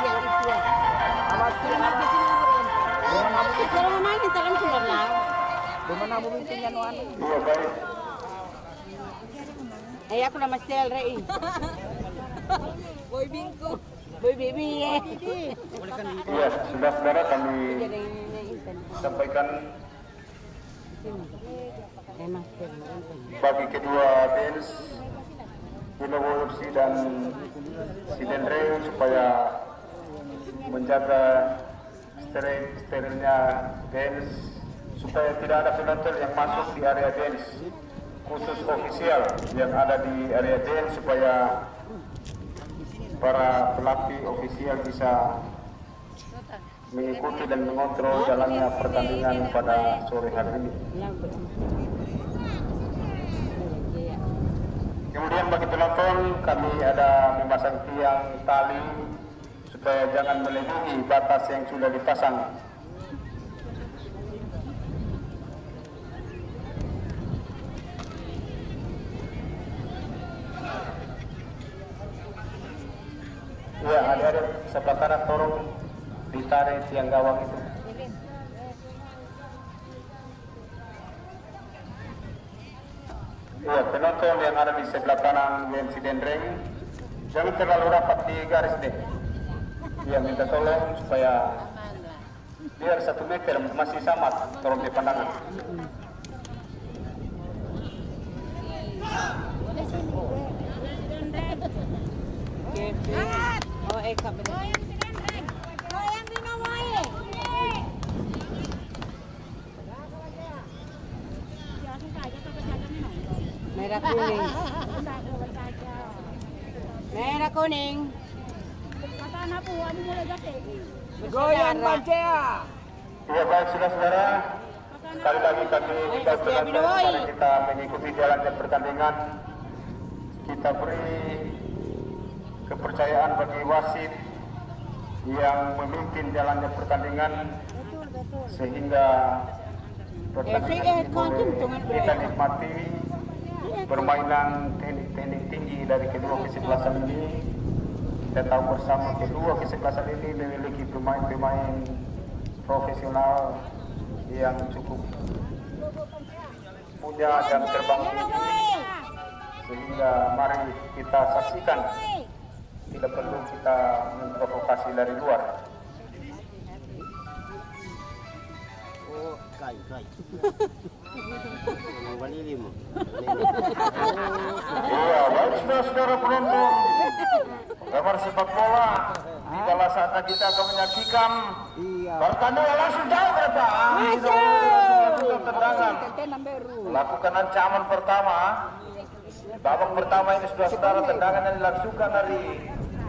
yang itu. Kalau memang kita kan sudah lah. Bagaimana memimpinnya Nuan? Iya baik. Aku nama Sel Rei. Boy Bingko. Boy Bibi. Iya, sudah saudara kami sampaikan bagi kedua bens Dinowosi dan Sidendreng supaya menjaga sterilnya bens supaya tidak ada penonton yang masuk di area bens khusus ofisial yang ada di area bens supaya para pelatih ofisial bisa mengikuti dan mengontrol jalannya pertandingan pada sore hari ini. Kemudian bagi penonton kami ada memasang tiang tali supaya jangan melebihi batas yang sudah dipasang. Ya, ada sebelah kanan tolong ditarik tiang gawang itu. Ya, penonton yang ada di sebelah kanan WMC Dendreng jangan terlalu rapat di garis deh. Ya, minta tolong supaya biar 1 meter masih sama tolong di pandangan. Merah kuning. Merah kuning. Goyang Bancea. Ya baik saudara-saudara, sekali lagi kami kita mari kita mengikuti jalannya pertandingan. Kita beri kepercayaan bagi wasit yang memimpin jalannya pertandingan sehingga pertandingan kita nikmati permainan teknik-teknik tinggi dari kedua kesebelasan ini. Kita tahu bersama kedua kesebelasan ini memiliki pemain-pemain profesional yang cukup punya jam terbang tinggi, sehingga mari kita saksikan, tidak perlu kita memprovokasi dari luar. Oh, kai. Iya, baik saudara-saudara penonton, gambar sepak bola. Tidaklah saatnya kita akan menyaksikan pertandingan langsung jauh ke depan. Masuk tendangan. Lakukan ancaman pertama. Babak pertama ini sudah saudara tendangan yang dilangsungkan dari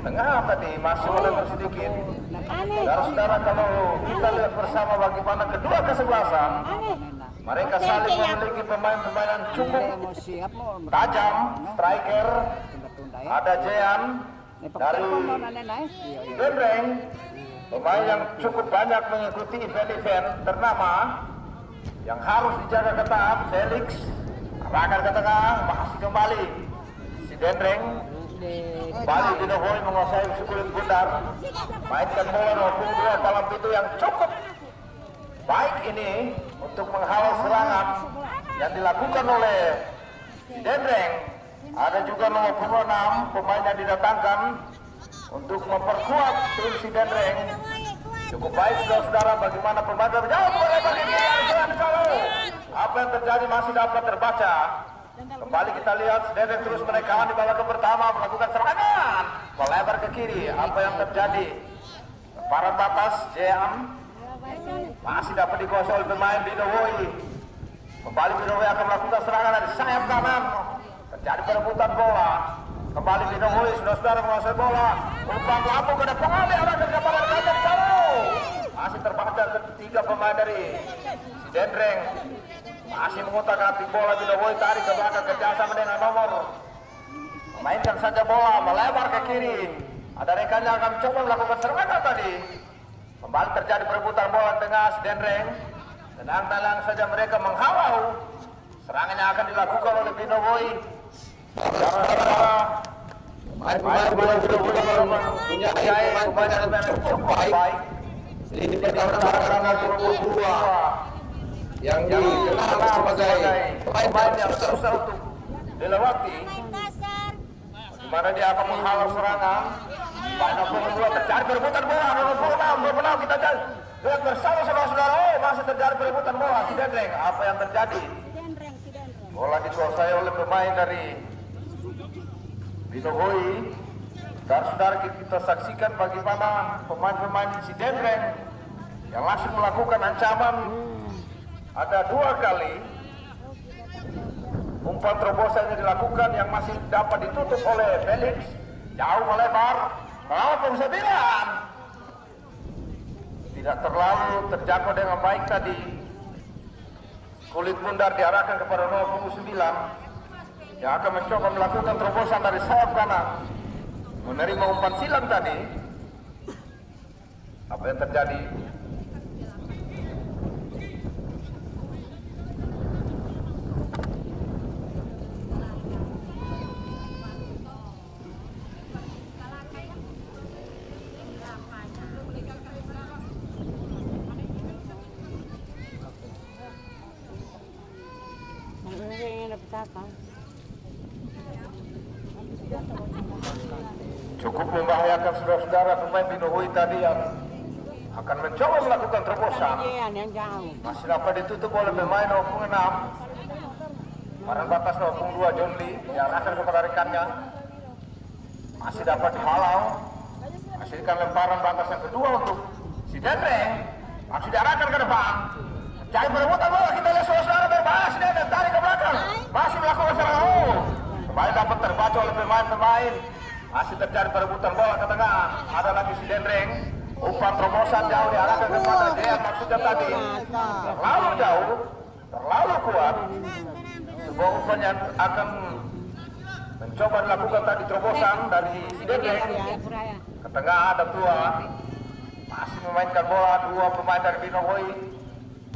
tengah tadi masih melebar sedikit. Saudara-saudara, kalau kita lihat bersama bagaimana kedua kesebelasan, mereka saling memiliki pemain-pemain yang cukup tajam, striker, ada Jean dari Dendreng, pemain yang cukup banyak mengikuti event-event ternama yang harus dijaga ketat. Felix arahkan ke tengah, masih kembali si Dendreng. Bali Dinowoy menguasai sekulit bundar, mainkan bola nomor 2 dalam pintu yang cukup baik ini untuk menghalau serangan yang dilakukan oleh Dendreng. Ada juga nomor 26 pemain yang didatangkan untuk memperkuat tim si Dendreng. Cukup baik saudara-saudara, bagaimana pemain berjauh oleh bagi apa yang terjadi masih dapat terbaca. Kembali kita lihat Dendreng terus menekan di babak pertama, melakukan serangan melebar ke kiri. Apa yang terjadi? Lemparan batas Jean masih dapat dikuasai oleh pemain Dinowoy. Kembali Dinowoy akan melakukan serangan dari sayap kanan. Terjadi perebutan bola. Kembali Dinowoy, saudara-saudara menguasai bola. Umpan lambung ke depan, ada kedatangan kaca jauh. Masih terbaca ketiga pemain dari Dendreng. Masih mengutak-atik bola Dinowoy, tarik ke belakang kerjasama dengan nomor. Mainkan saja bola, melebar ke kiri. Ada rekan yang akan coba melakukan serangan tadi. Kembali terjadi perebutan bola tengah Dendreng. Tenang-tenang saja mereka menghalau. Serangannya akan dilakukan oleh Dinowoy. Saudara-saudara, Pemain-pemain bola punya pemain yang cukup baik. Ini pertama karena kedua yang dikenal sebagai pemain yang susah untuk dilewati. Di mana dia akan menghalau serangan. Pada nomor 2 terjadi perebutan bola. Nomor 6 kita lihat bersama saudara-saudara. Oh, masih terjadi perebutan bola. Tidak, Dreng. Apa yang terjadi? Bola dikuasai oleh pemain dari Binohoi. Dan saudara kita saksikan bagaimana pemain-pemain si Dendreng yang langsung melakukan ancaman. Ada 2 kali umpan terobosan yang dilakukan yang masih dapat ditutup oleh Felix. Jauh melebar melawan 9. Tidak terlalu terjangkau dengan baik tadi. Kulit bundar diarahkan kepada 09 yang akan mencoba melakukan terobosan dari sayap kanan. Menerima umpan silang tadi. Apa yang terjadi? Cukup membahayakan saudara-saudara pemain Binohoi tadi yang akan mencoba melakukan terobosan. Masih dapat ditutup oleh pemain 06. Paran batas 02 John Lee diarahkan kepada rekannya. Masih dapat dihalau. Hasilkan lemparan batas yang kedua untuk si Dendreng. Masih diarahkan ke depan. Cari perebutan bola, kita lihat saudara-saudara berbahas dan tarik ke belakang. Masih melakukan serangan. Kembali dapat terbaca oleh pemain-pemain. Masih terjadi perebutan bola ke tengah. Ada lagi si Dendreng. Umpan terobosan jauh diarahkan kepada dia maksudnya tadi. Terlalu jauh, terlalu kuat. Sebuah umpan yang akan mencoba dilakukan tadi terobosan dari si Dendreng. Ke tengah ada Tua. Masih memainkan bola 2 pemain dari Binohoi.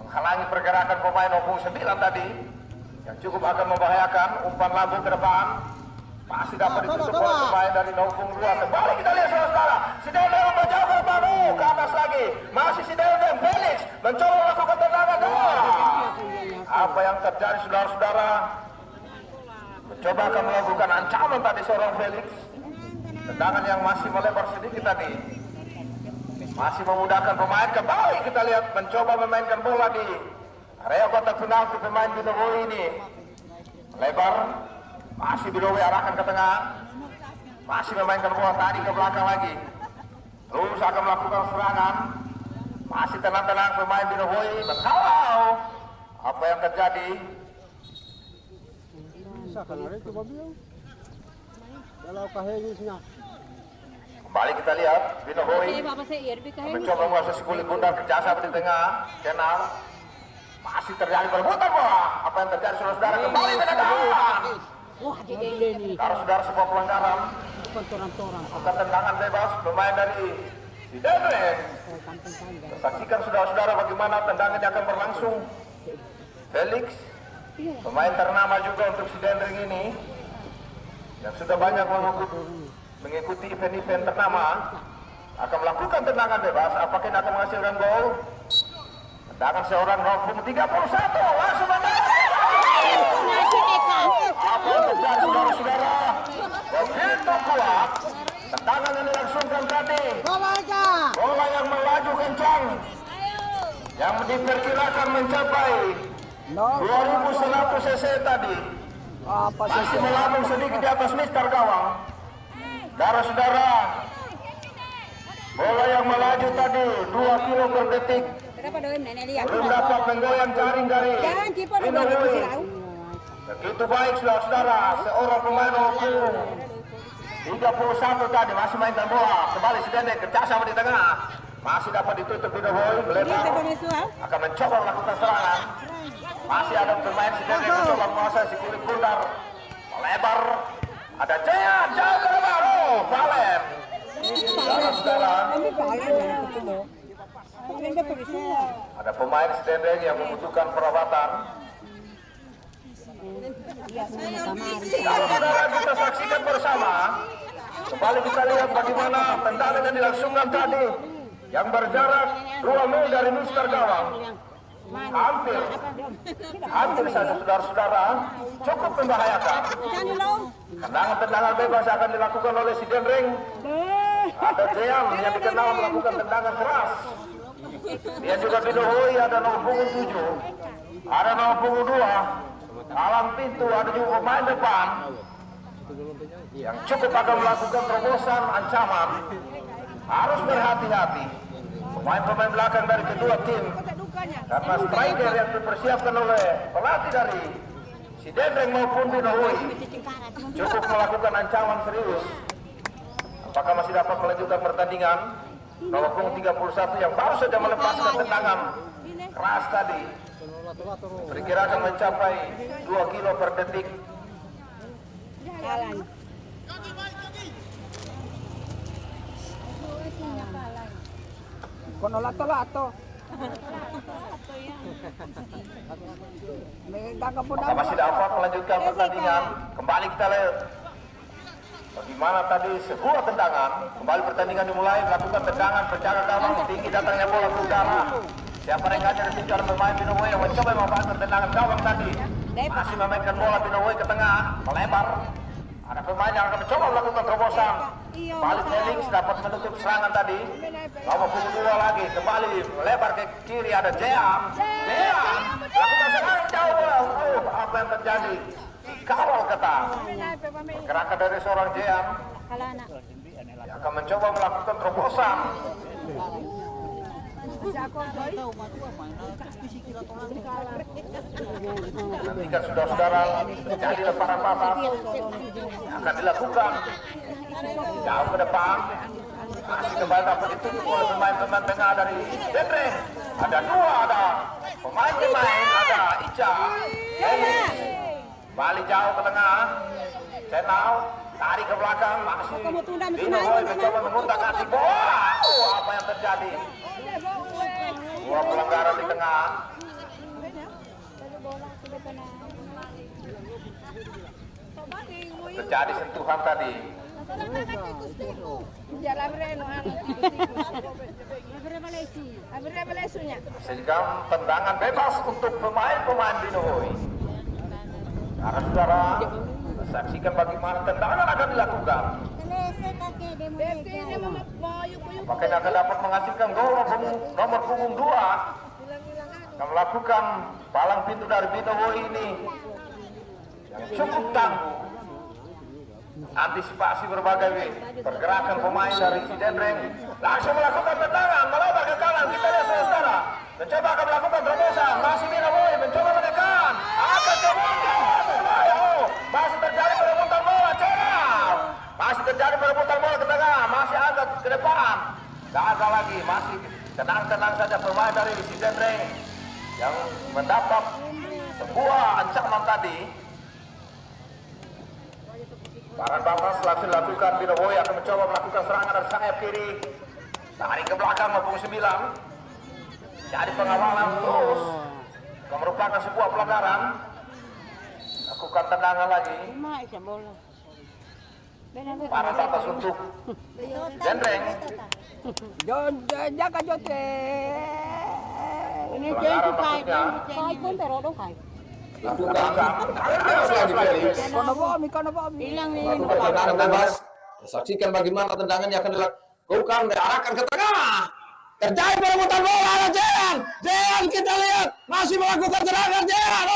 Menghalangi pergerakan pemain 09 tadi. Yang cukup akan membahayakan. Umpan lambung ke depan. Masih dapat ditutup oleh pemain dari 02. Kembali kita lihat saudara-saudara. Si Dendreng menjauh ke depan. Ke atas lagi. Masih si Dendreng. Felix mencoba melakukan tendangan. Apa yang terjadi saudara-saudara? Mencoba akan melakukan ancaman tadi seorang Felix. Tendangan yang masih melebar sedikit tadi. Masih memudahkan pemain. Kembali kita lihat mencoba memainkan bola di area kotak penalti pemain Binohoi ini. Lebar. Masih Binohoi arahkan ke tengah. Masih memainkan bola tadi ke belakang lagi. Terus akan melakukan serangan. Masih tenang-tenang pemain Binohoi menghalau. Apa yang terjadi? Kembali kita lihat Binohoi mencoba menguasai kulit bundar kerjasama di tengah channel. Masih terjadi perebutan bola. Apa yang terjadi saudara-saudara? Kembali tendangan. Saudara-saudara sebuah pelanggaran. Bukan tendangan bebas pemain dari si Dendreng. Saksikan saudara-saudara bagaimana tendangan yang akan berlangsung. Felix, pemain ternama juga untuk si Dendreng ini, yang sudah banyak mengikuti event-event ternama, akan melakukan tendangan bebas. Apakah ini akan menghasilkan gol? Tendangan seorang 31 langsung apa yang terjadi saudara-saudara? Begitu kuat tendangan yang dilangsungkan tadi. Bola yang melaju kencang yang diperkirakan mencapai 2100 cc tadi. Masih melambung sedikit di atas mistar gawang. Saudara-saudara, bola yang melaju tadi 2 kilo per detik. Belum dapat menggoyang jaring dari Binohoi. Begitu baik saudara-saudara, seorang pemain 31 tadi masih mainkan bola. Kembali si Dendreng kerjasama di tengah. Masih dapat ditutup Binohoi, melebar. Akan mencoba melakukan serangan. Masih ada pemain si Dendreng mencoba menguasai si kulit bundar. Melebar. Ada Jaya, jauh ke depan. Oh, Valen. Saudara-saudara. Ada pemain si Dendreng yang membutuhkan perawatan. Saudara kita saksikan bersama Kembali kita lihat bagaimana tendangan yang dilangsungkan tadi yang berjarak 2 mil dari mistar gawang. Hampir saja saudara-saudara, cukup membahayakan. Tendangan-tendangan bebas akan dilakukan oleh si Denring. Ada Jean yang dikenal melakukan tendangan keras. Dia juga Bidohoi, ada nomor punggung 7, ada nomor punggung 2. Alam pintu ada juga pemain depan yang cukup akan melakukan terobosan ancaman. Harus berhati-hati pemain-pemain belakang dari kedua tim, karena striker yang dipersiapkan oleh pelatih dari si Denring maupun Bidohoi cukup melakukan ancaman serius. Apakah masih dapat melanjutkan pertandingan? Nomor punggung 31 yang baru saja melepaskan tendangan keras tadi, perkirakan mencapai 2 kilo per detik. Kono lato-lato. Apakah masih dapat melanjutkan pertandingan? Kembali kita lihat bagaimana tadi sebuah tendangan. Kembali pertandingan dimulai, melakukan tendangan penjaga gawang tinggi, datangnya bola ke udara. Siapa yang akan ditunjukkan pemain Bidohoi yang mencoba memanfaatkan tendangan gawang tadi. Masih memainkan bola Bidohoi ke tengah, melebar. Ada pemain yang akan mencoba melakukan terobosan. Balik Felix dapat menutup serangan tadi. Nomor punggung 2 lagi, kembali melebar ke kiri, ada Jean. Jean lakukan serangan jauh. Apa yang terjadi? Dikawal ketat. Gerakan dari seorang Jean yang akan mencoba melakukan terobosan. Nantikan saudara-saudara, terjadi lemparan papas yang akan dilakukan jauh ke depan. Masih kembali dapat ditutup oleh pemain-pemain tengah dari Denring. Ada 2, ada pemain-pemain, ada Ica, balik jauh ke tengah. Cenau tarik ke belakang, masih Bidohoi mencoba memutar kaki bola. Apa yang terjadi? 2 pelanggaran di tengah. Terjadi sentuhan tadi. Sehingga tendangan bebas untuk pemain-pemain Bidohoi. Karena saudara saksikan bagaimana tendangan akan dilakukan. Makanya akan dapat menghasilkan gol nomor punggung 2 yang melakukan palang pintu dari Bidohoi ini yang cukup tangguh. Antisipasi berbagai pergerakan pemain dari si Denring, langsung melakukan tendangan melebar ke kanan. Kita lihat saudara, mencoba akan melakukan terobosan. Masih Bidohoi mencoba menekan, akan coba masih terjadi perebutan bola. Masih terjadi perebutan bola ke tengah, masih agak ke depan. Gagal lagi, masih tenang-tenang saja pemain dari si Denring yang mendapat sebuah ancaman tadi. Baran batas langsung dilakukan. Bidohoi akan mencoba melakukan serangan dari sayap kiri, tarik ke belakang maupun 9. Jadi pengawalan terus, merupakan sebuah pelanggaran. Lakukan tendangan lagi. Baran batas untuk Denring. Jaga jote. Ini dia itu maksudnya. kai pun pero đâu kai. Kono bomi. Bilang nih. Tendangan bebas. Saksikan bagaimana tendangan yang akan dilakukan, diarahkan ke tengah. Terjadi perebutan bola, ada Jean. Jean kita lihat masih melakukan serangan Jean.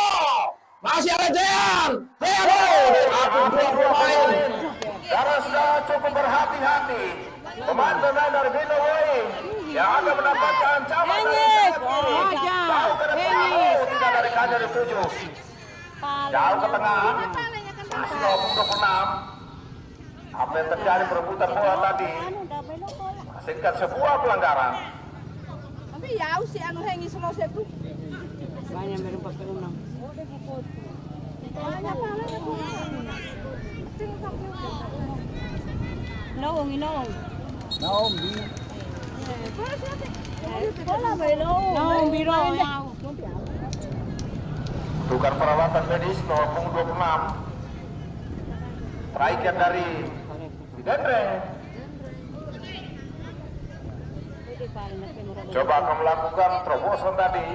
Masih ada Jean. Aku 2 pemain. Karena sudah cukup berhati-hati, pemain-pemain dari Bidohoi yang akan mendapatkan ancaman dari sayap kiri. Jauh ke depan, tidak dari kader 7. Jauh ke tengah, masih 26. Apa yang terjadi perebutan bola tadi menghasilkan sebuah pelanggaran. Tapi ya si anu hengi semua setu. Banyak merupakan perunang. Naong. Naom di. Naong biro. Tukar perawatan medis nomor punggung 26. Striker dari si Dendreng. Coba akan melakukan terobosan tadi.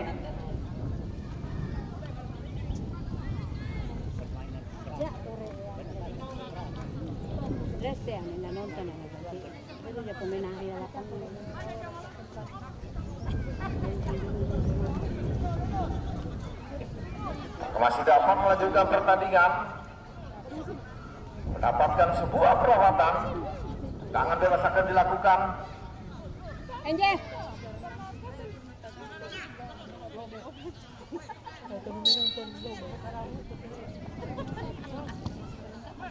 Masih dapat melanjutkan pertandingan, mendapatkan sebuah perawatan. Tangan bebas akan dilakukan. Enje.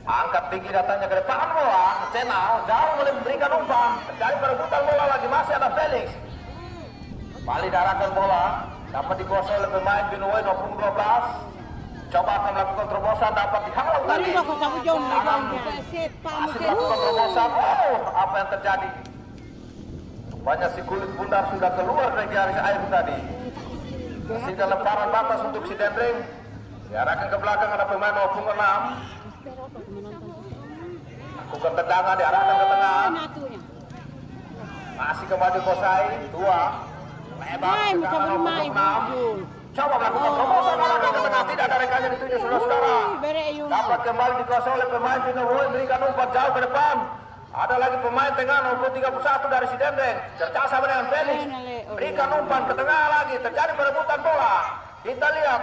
Angkat tinggi datanya ke depan bola. Channel jauh memberikan umpan. Terjadi perebutan bola lagi, masih ada Felix. Kembali diarahkan bola, dapat dikuasai oleh pemain Binoy nomor 12. Coba akan melakukan terobosan, dapat dihalau tadi. Masih melakukan terobosan. Oh, apa yang terjadi? Banyak si kulit bundar sudah keluar dari garis air tadi. Masih dalam lemparan batas untuk si Dendreng. Diarahkan ke belakang, ada pemain nomor 6. Lakukan tendangan, diarahkan ke tengah. Masih kembali dikuasai. 2. Lebar sekarang nomor 6. Coba melakukan terobosan, arahkan ke tengah. Tidak ada rekannya dituju, saudara-saudara. Dapat kembali dikuasai oleh pemain Binoy, berikan umpan jauh ke depan. Ada lagi pemain tengah nomor 31 dari si Dendreng. Kerjasama dengan Felix. Berikan umpan ke tengah lagi. Terjadi perebutan bola. Kita lihat.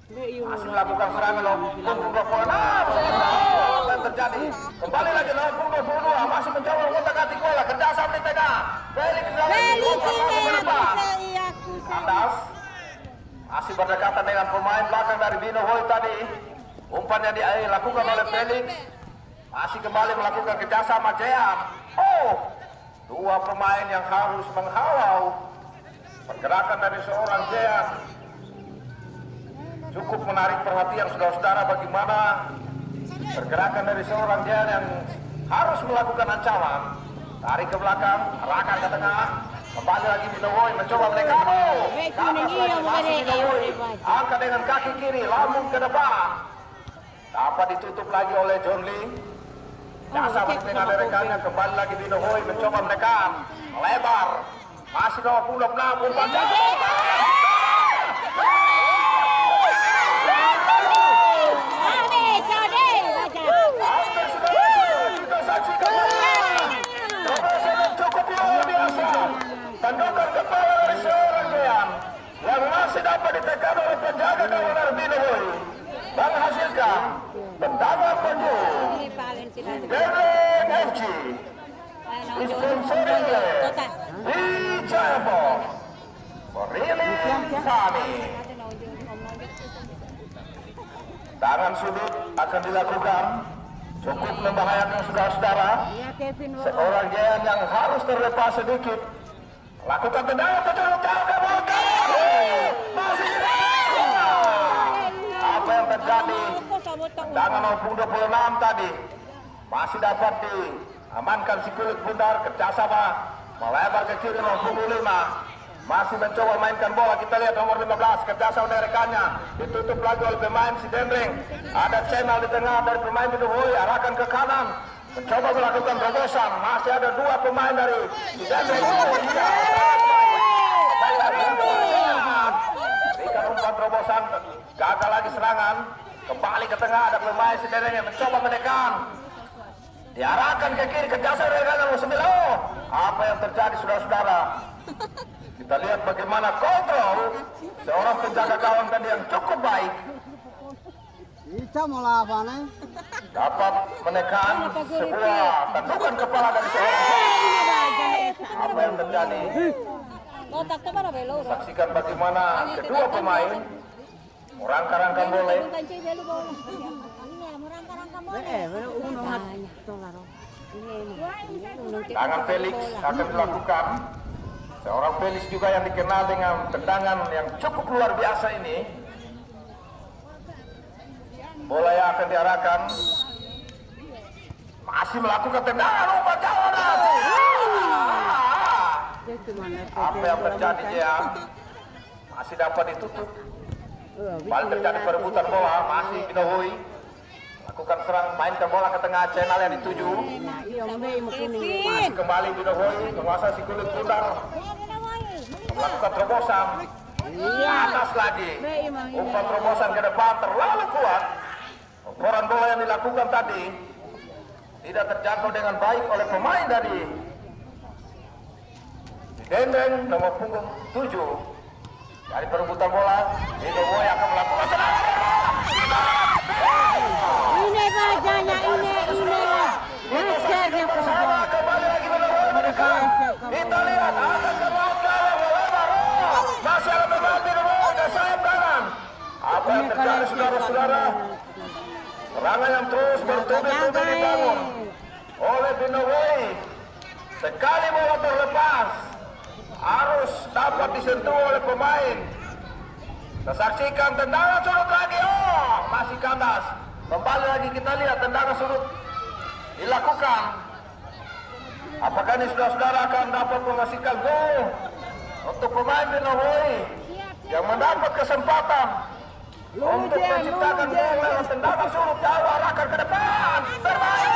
Masih melakukan serangan nomor 22. Apa yang terjadi? Kembali lagi nomor 22. Masih mencoba mengotak-atik bola. Kerjasama di tengah. Felix ke depan. Kandas. Masih berdekatan dengan pemain belakang dari Binoy tadi. Umpan yang dilakukan oleh Felix. Masih kembali melakukan kerjasama Jean. Oh, 2 pemain yang harus menghalau pergerakan dari seorang Jean. Cukup menarik perhatian saudara-saudara bagaimana pergerakan dari seorang Jean yang harus melakukan ancaman. Tarik ke belakang, arahkan ke tengah. Kembali lagi Binoy mencoba menekan. Oh, masih Binoy. Angkat dengan kaki kiri, lambung ke depan. Dapat ditutup lagi oleh John Lee. Jasa dengan rekannya, kembali lagi Binoy mencoba menekan. Melebar. Masih nomor 26 umpan jauh. Kita saksikan cukup luar biasa. Tendangan kepala dari seorang Jean yang masih dapat ditekan oleh penjaga gawang dari Binoy. Menghasilkan tendangan penjuru. Dendreng FC disponsori oleh Wijayapur Beriling kami. Tangan sudut akan dilakukan. Cukup membahayakan saudara-saudara. Seorang Jean yang harus terlepas sedikit. Lakukan tendangan penjuru jauh ke belakang. Masih apa yang terjadi? Tendangan nomor 26 tadi masih dapat diamankan si kulit bundar. Kerjasama melebar ke kiri nomor 25. Masih mencoba mainkan bola. Kita lihat nomor 15 kerjasama dengan rekannya. Ditutup lagi oleh pemain si Dendreng. Ada channel di tengah dari pemain Binoy. Arahkan ke kanan. Mencoba melakukan terobosan. Masih ada 2 pemain dari si Dendreng. Berikan umpan terobosan. Gagal lagi serangan. Kembali ke tengah, ada pemain si Dendreng yang mencoba menekan. Diarahkan ke kiri, kerjasama dengan nomor 9. Oh, apa yang terjadi saudara-saudara? Kita lihat bagaimana kontrol seorang penjaga gawang tadi yang cukup baik. Dapat menekan sebuah tentukan kepala dari seorang. Apa yang terjadi? Saksikan bagaimana kedua pemain merangkak-rangkak bola. Tangan Felix akan dilakukan. Seorang Felix juga yang dikenal dengan tendangan yang cukup luar biasa ini. Bola yang akan diarahkan. Masih melakukan tendangan umpan jauh. Apa yang terjadi ya? Masih dapat ditutup. Balik terjadi perebutan bola. Masih Binoy lakukan serang, mainkan bola ke tengah channel yang dituju. Masih kembali Binohoi, menguasai si kulit pundar, melakukan terobosan. Atas lagi, umpan terobosan ke depan terlalu kuat. Umpan bola yang dilakukan tadi tidak terjangkau dengan baik oleh pemain dari Dendeng nomor punggung 7. Dari perebutan bola, Binohoi akan melakukan serangan. Ini bajanya, ini lah. Dasarnya Bersama kembali lagi Binohoi mereka. Kita lihat akan kembali melebar. Masih ada pemain Binohoi ke sayap kanan. Apa yang terjadi saudara-saudara? Serangan yang terus bertubi-tubi dibangun oleh Binohoi. Sekali bola terlepas, harus dapat disentuh oleh pemain. Kita saksikan tendangan sudut lagi. Oh, masih kandas. Kembali lagi kita lihat tendangan sudut dilakukan. Apakah ini saudara-saudara akan dapat menghasilkan gol untuk pemain Binohoi yang mendapat kesempatan untuk menciptakan gol lewat tendangan sudut jauh arahkan ke depan. Terbaik.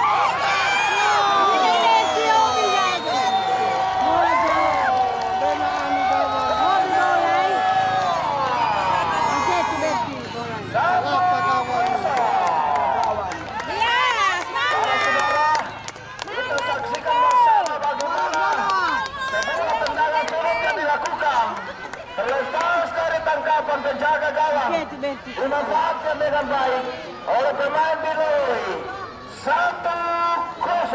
Terlepas dari tangkapan penjaga gawang, dimanfaatkan dengan baik oleh pemain Binohoi. 1-0.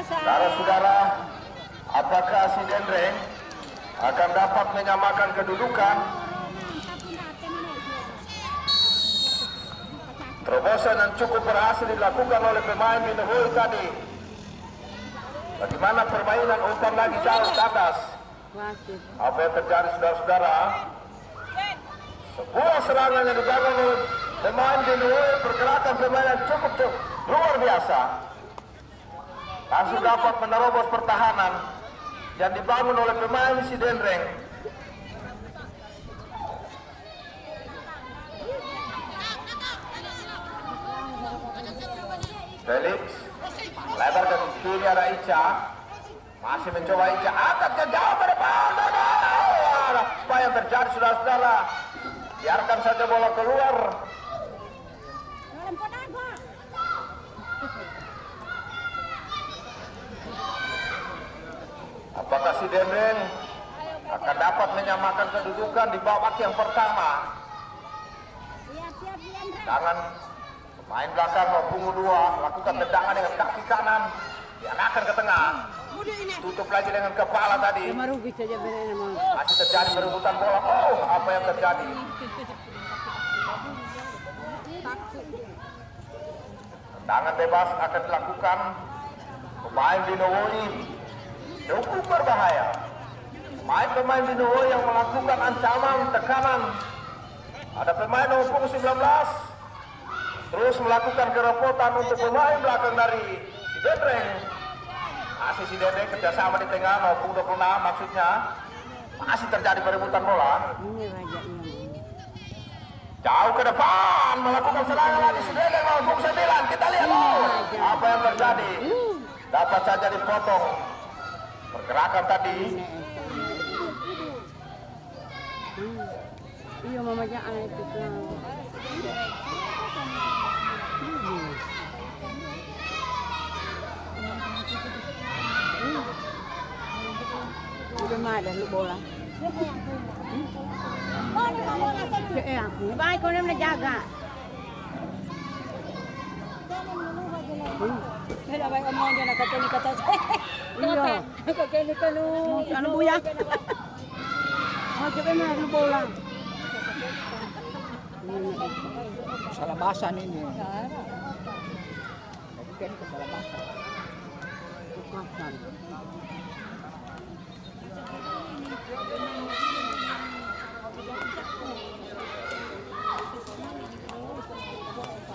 Saudara-saudara, apakah si Dendeng akan dapat menyamakan kedudukan? Terobosan yang cukup berhasil dilakukan oleh pemain Binohoi tadi. Bagaimana permainan umpan lagi jauh ke atas? Apa yang terjadi saudara-saudara? Sebuah serangan yang dibangun oleh pemain Binohoi, pergerakan pemain yang cukup luar biasa. Langsung dapat menerobos pertahanan yang dibangun oleh pemain si Dendeng. Felix lebar ke kiri, ada Ica. Masih mencoba Ica, angkat ke jauh ke depan. Apa yang terjadi saudara-saudara? Biarkan saja bola keluar. Apakah si Dendeng akan dapat menyamakan kedudukan di babak yang pertama? Tangan pemain belakang punggung 2 lakukan tendangan dengan kaki kanan, diarahkan ke tengah. Tutup lagi dengan kepala tadi. Masih terjadi perebutan bola. Oh, apa yang terjadi? Tendangan bebas akan dilakukan. Pemain Binohoi cukup berbahaya. Pemain Binohoi yang melakukan ancaman, tekanan. Ada pemain nomor punggung 19 terus melakukan kerepotan untuk pemain belakang dari si Dendeng. Masih si Dendeng kerjasama di tengah nomor 26 maksudnya. Masih terjadi perebutan bola. Jauh ke depan melakukan serangan lagi si Dendeng nomor 9. Kita lihat apa yang terjadi. Dapat saja dipotong pergerakan tadi. Iya mamanya anak itu kan. Udah main lu bola. Baik kau ni menjaga. Kaya baik omong dia nak kata ni kata. Iya. Kata ni kanu. Anu buya. Oh, coba main lu bola. Kesalabasan ini. Bukan kesalabasan. Bukan.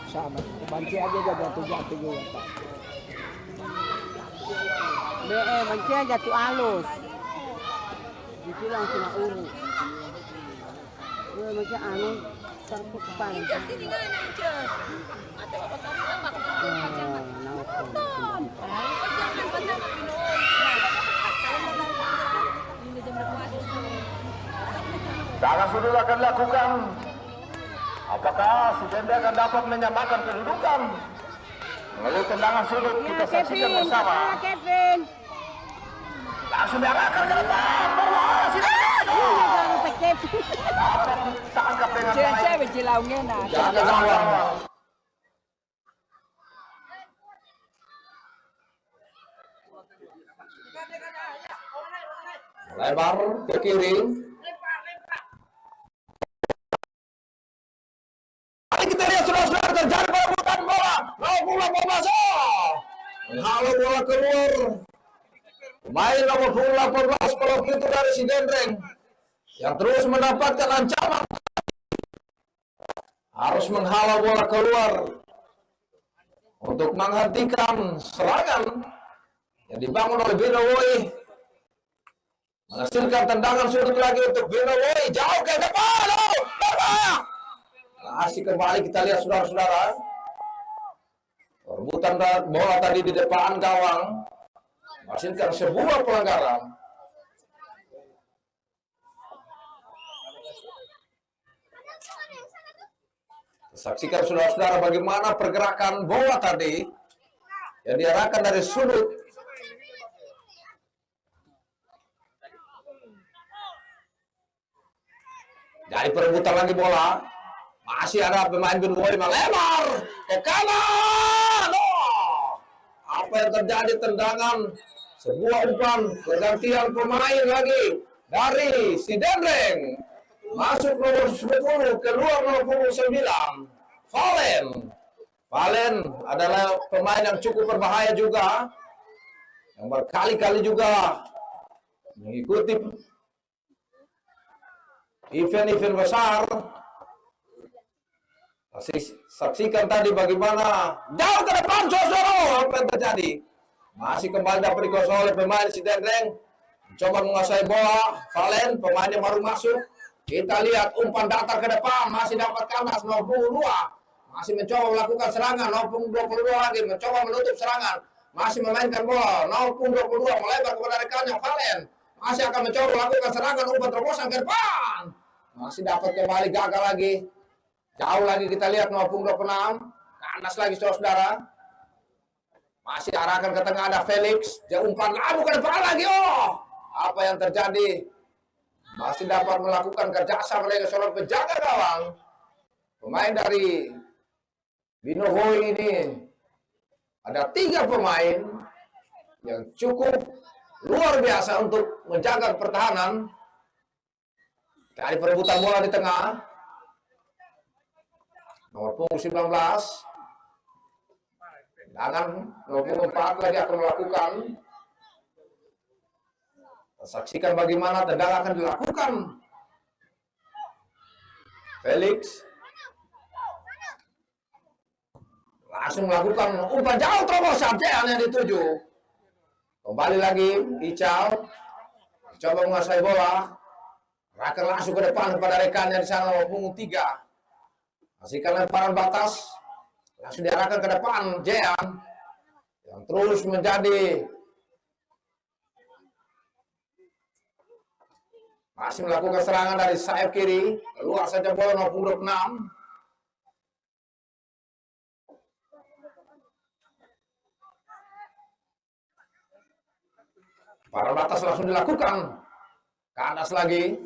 Sama. Banci aja jatuh-jatuh juga. Banci aja tu halus. Itu langsung urut. Macam anu Terbuka. Sini nga na, Diyos. Ate, mapagkakita pa. Tangan sudah akan lakukan. Apakah si Dende akan dapat menyamakan kedudukan? Melalui tendangan sudut kita saksikan bersama. Kevin. Langsung diarahkan ke depan. Berbahaya si Dende. Kevin. Dapat ditangkap dengan Jangan baik. cewek jilaunya na. Jaga gawang. Lebar ke kiri. Mari kita lihat saudara-saudara terjadi perebutan bola. Bola masuk. Halo bola keluar. Pemain nomor 18 kalau itu dari si Dendreng yang terus mendapatkan ancaman harus menghalau bola keluar untuk menghentikan serangan yang dibangun oleh Bino Woi. Menghasilkan tendangan sudut lagi untuk Bino Woi, jauh ke depan. Berbahaya. Masih kembali kita lihat saudara-saudara. Perebutan bola tadi di depan gawang menghasilkan sebuah pelanggaran. Saksikan saudara-saudara bagaimana pergerakan bola tadi yang diarahkan dari sudut. Dari perebutan lagi bola, masih ada pemain Bino Woi melebar ke kanan. Oh, apa yang terjadi tendangan? Sebuah umpan pergantian pemain lagi dari si Dendreng. Masuk nomor 10, keluar nomor 9. Valen adalah pemain yang cukup berbahaya juga. Yang berkali-kali juga mengikuti event-event besar. Saksikan tadi bagaimana jauh ke depan Sosoro. Apa yang terjadi? Masih kembali dapat dikuasai oleh pemain si Dendreng. Coba menguasai bola. Valen pemainnya baru masuk. Kita lihat umpan datar ke depan, masih dapat kandas 22. Masih mencoba melakukan serangan 22 lagi, mencoba menutup serangan. Masih memainkan bola 22 melebar kepada rekannya Valen. Masih akan mencoba melakukan serangan umpan terobosan ke depan. Masih dapat kembali gagal lagi. Jauh lagi kita lihat 26. Kandas lagi saudara-saudara. Masih arahkan ke tengah ada Felix. Dia umpan lalu ke depan lagi. Oh, apa yang terjadi? Masih dapat melakukan kerjasama dengan seorang penjaga gawang. Pemain dari Bino Woi ini ada 3 pemain yang cukup luar biasa untuk menjaga pertahanan. Dari perebutan bola di tengah. Nomor punggung 19. Tangan nomor 4 lagi akan melakukan. Saksikan bagaimana tendangan akan dilakukan. Felix langsung melakukan umpan jauh terobosan yang dituju. Kembali lagi Ical coba menguasai bola. Rakan langsung ke depan kepada rekannya di sana nomor punggung 3. Hasilkan lemparan batas langsung diarahkan ke depan Jean yang terus menjadi masih melakukan serangan dari sayap kiri. Keluar saja bola nomor 26. Para batas langsung dilakukan. Ke atas lagi.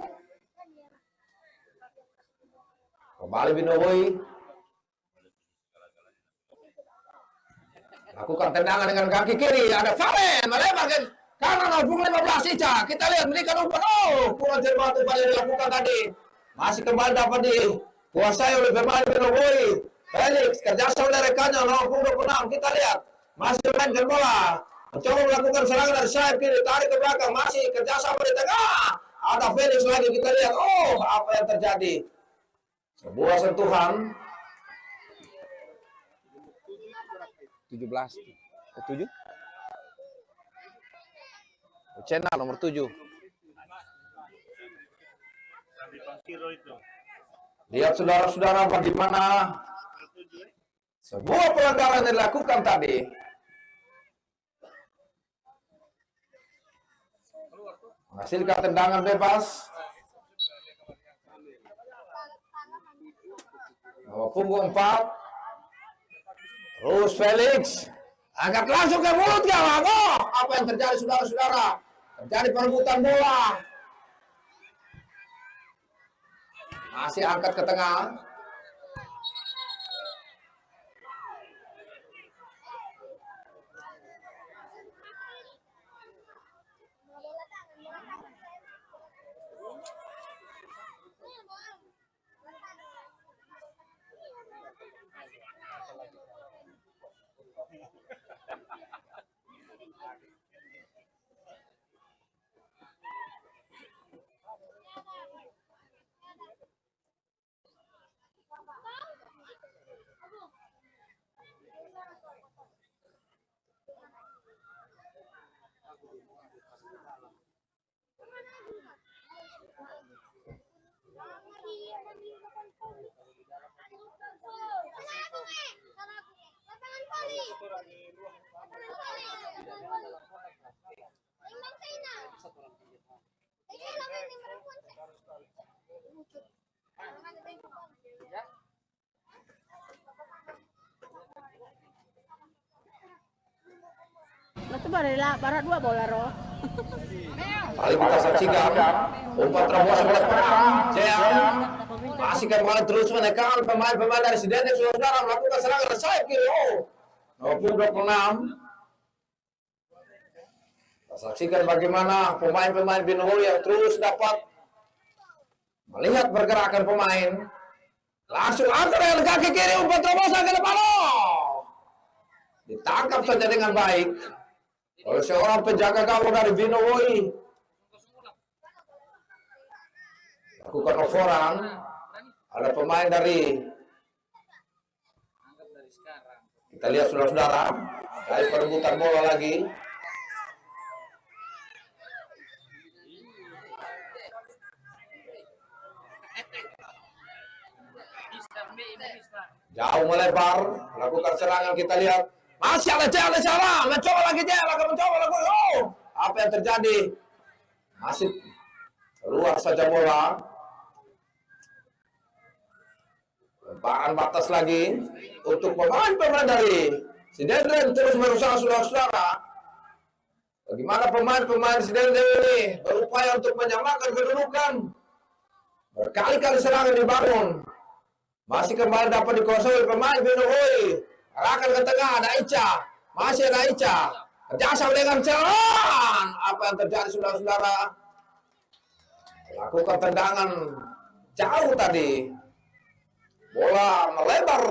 Kembali Bino Woi. Lakukan tendangan dengan kaki kiri. Ada Valen melebar ke kanan nomor 15 Ica. Kita lihat berikan umpan. Oh, kurang cermat umpan yang dilakukan tadi. Masih kembali dapat dikuasai oleh pemain Bino Woi. Felix kerjasama dari rekannya nomor 26. Kita lihat masih memainkan bola. Mencoba melakukan serangan dari sayap kiri. Tarik ke belakang. Masih kerjasama di tengah. Ada Felix lagi. Kita lihat. Oh, apa yang terjadi? Sebuah sentuhan. 17. 7? Channel nomor 7. Lihat saudara-saudara bagaimana sebuah pelanggaran yang dilakukan tadi. Menghasilkan tendangan bebas. Nomor punggung 4. Terus Felix angkat langsung ke mulut gawang. Oh, apa yang terjadi saudara-saudara? Terjadi perebutan bola. Masih angkat ke tengah. Itu barat 2 bola roh. Kali kita saksikan umpan terobosan oleh Jean. Masih kembali terus menekan pemain-pemain dari Sidendek saudara melakukan serangan sayap kiri. Oh, 26. Kita saksikan bagaimana pemain-pemain Binowo yang terus dapat melihat pergerakan pemain. Langsung angkat dengan kaki kiri umpan terobosan ke depan. Ditangkap saja dengan baik oleh seorang penjaga gawang dari Binowo. Lakukan overan. Ada pemain dari, kita lihat saudara-saudara, dari perebutan bola lagi. Jauh melebar, lakukan serangan, kita lihat. Masih ada cara, mencoba lagi mencoba lagi. Oh, apa yang terjadi? Masih keluar saja bola. Lemparan batas lagi untuk pemain-pemain dari Sidendek terus berusaha saudara-saudara. Bagaimana pemain-pemain Sidendek ini berupaya untuk menyamakan kedudukan. Berkali-kali serangan dibangun. Masih kembali dapat dikuasai pemain Binowo. Arahkan ke tengah, ada Ica. Masih ada Ica. Kerjasama dengan Celan. Apa yang terjadi saudara-saudara? Lakukan tendangan jauh tadi. Bola melebar.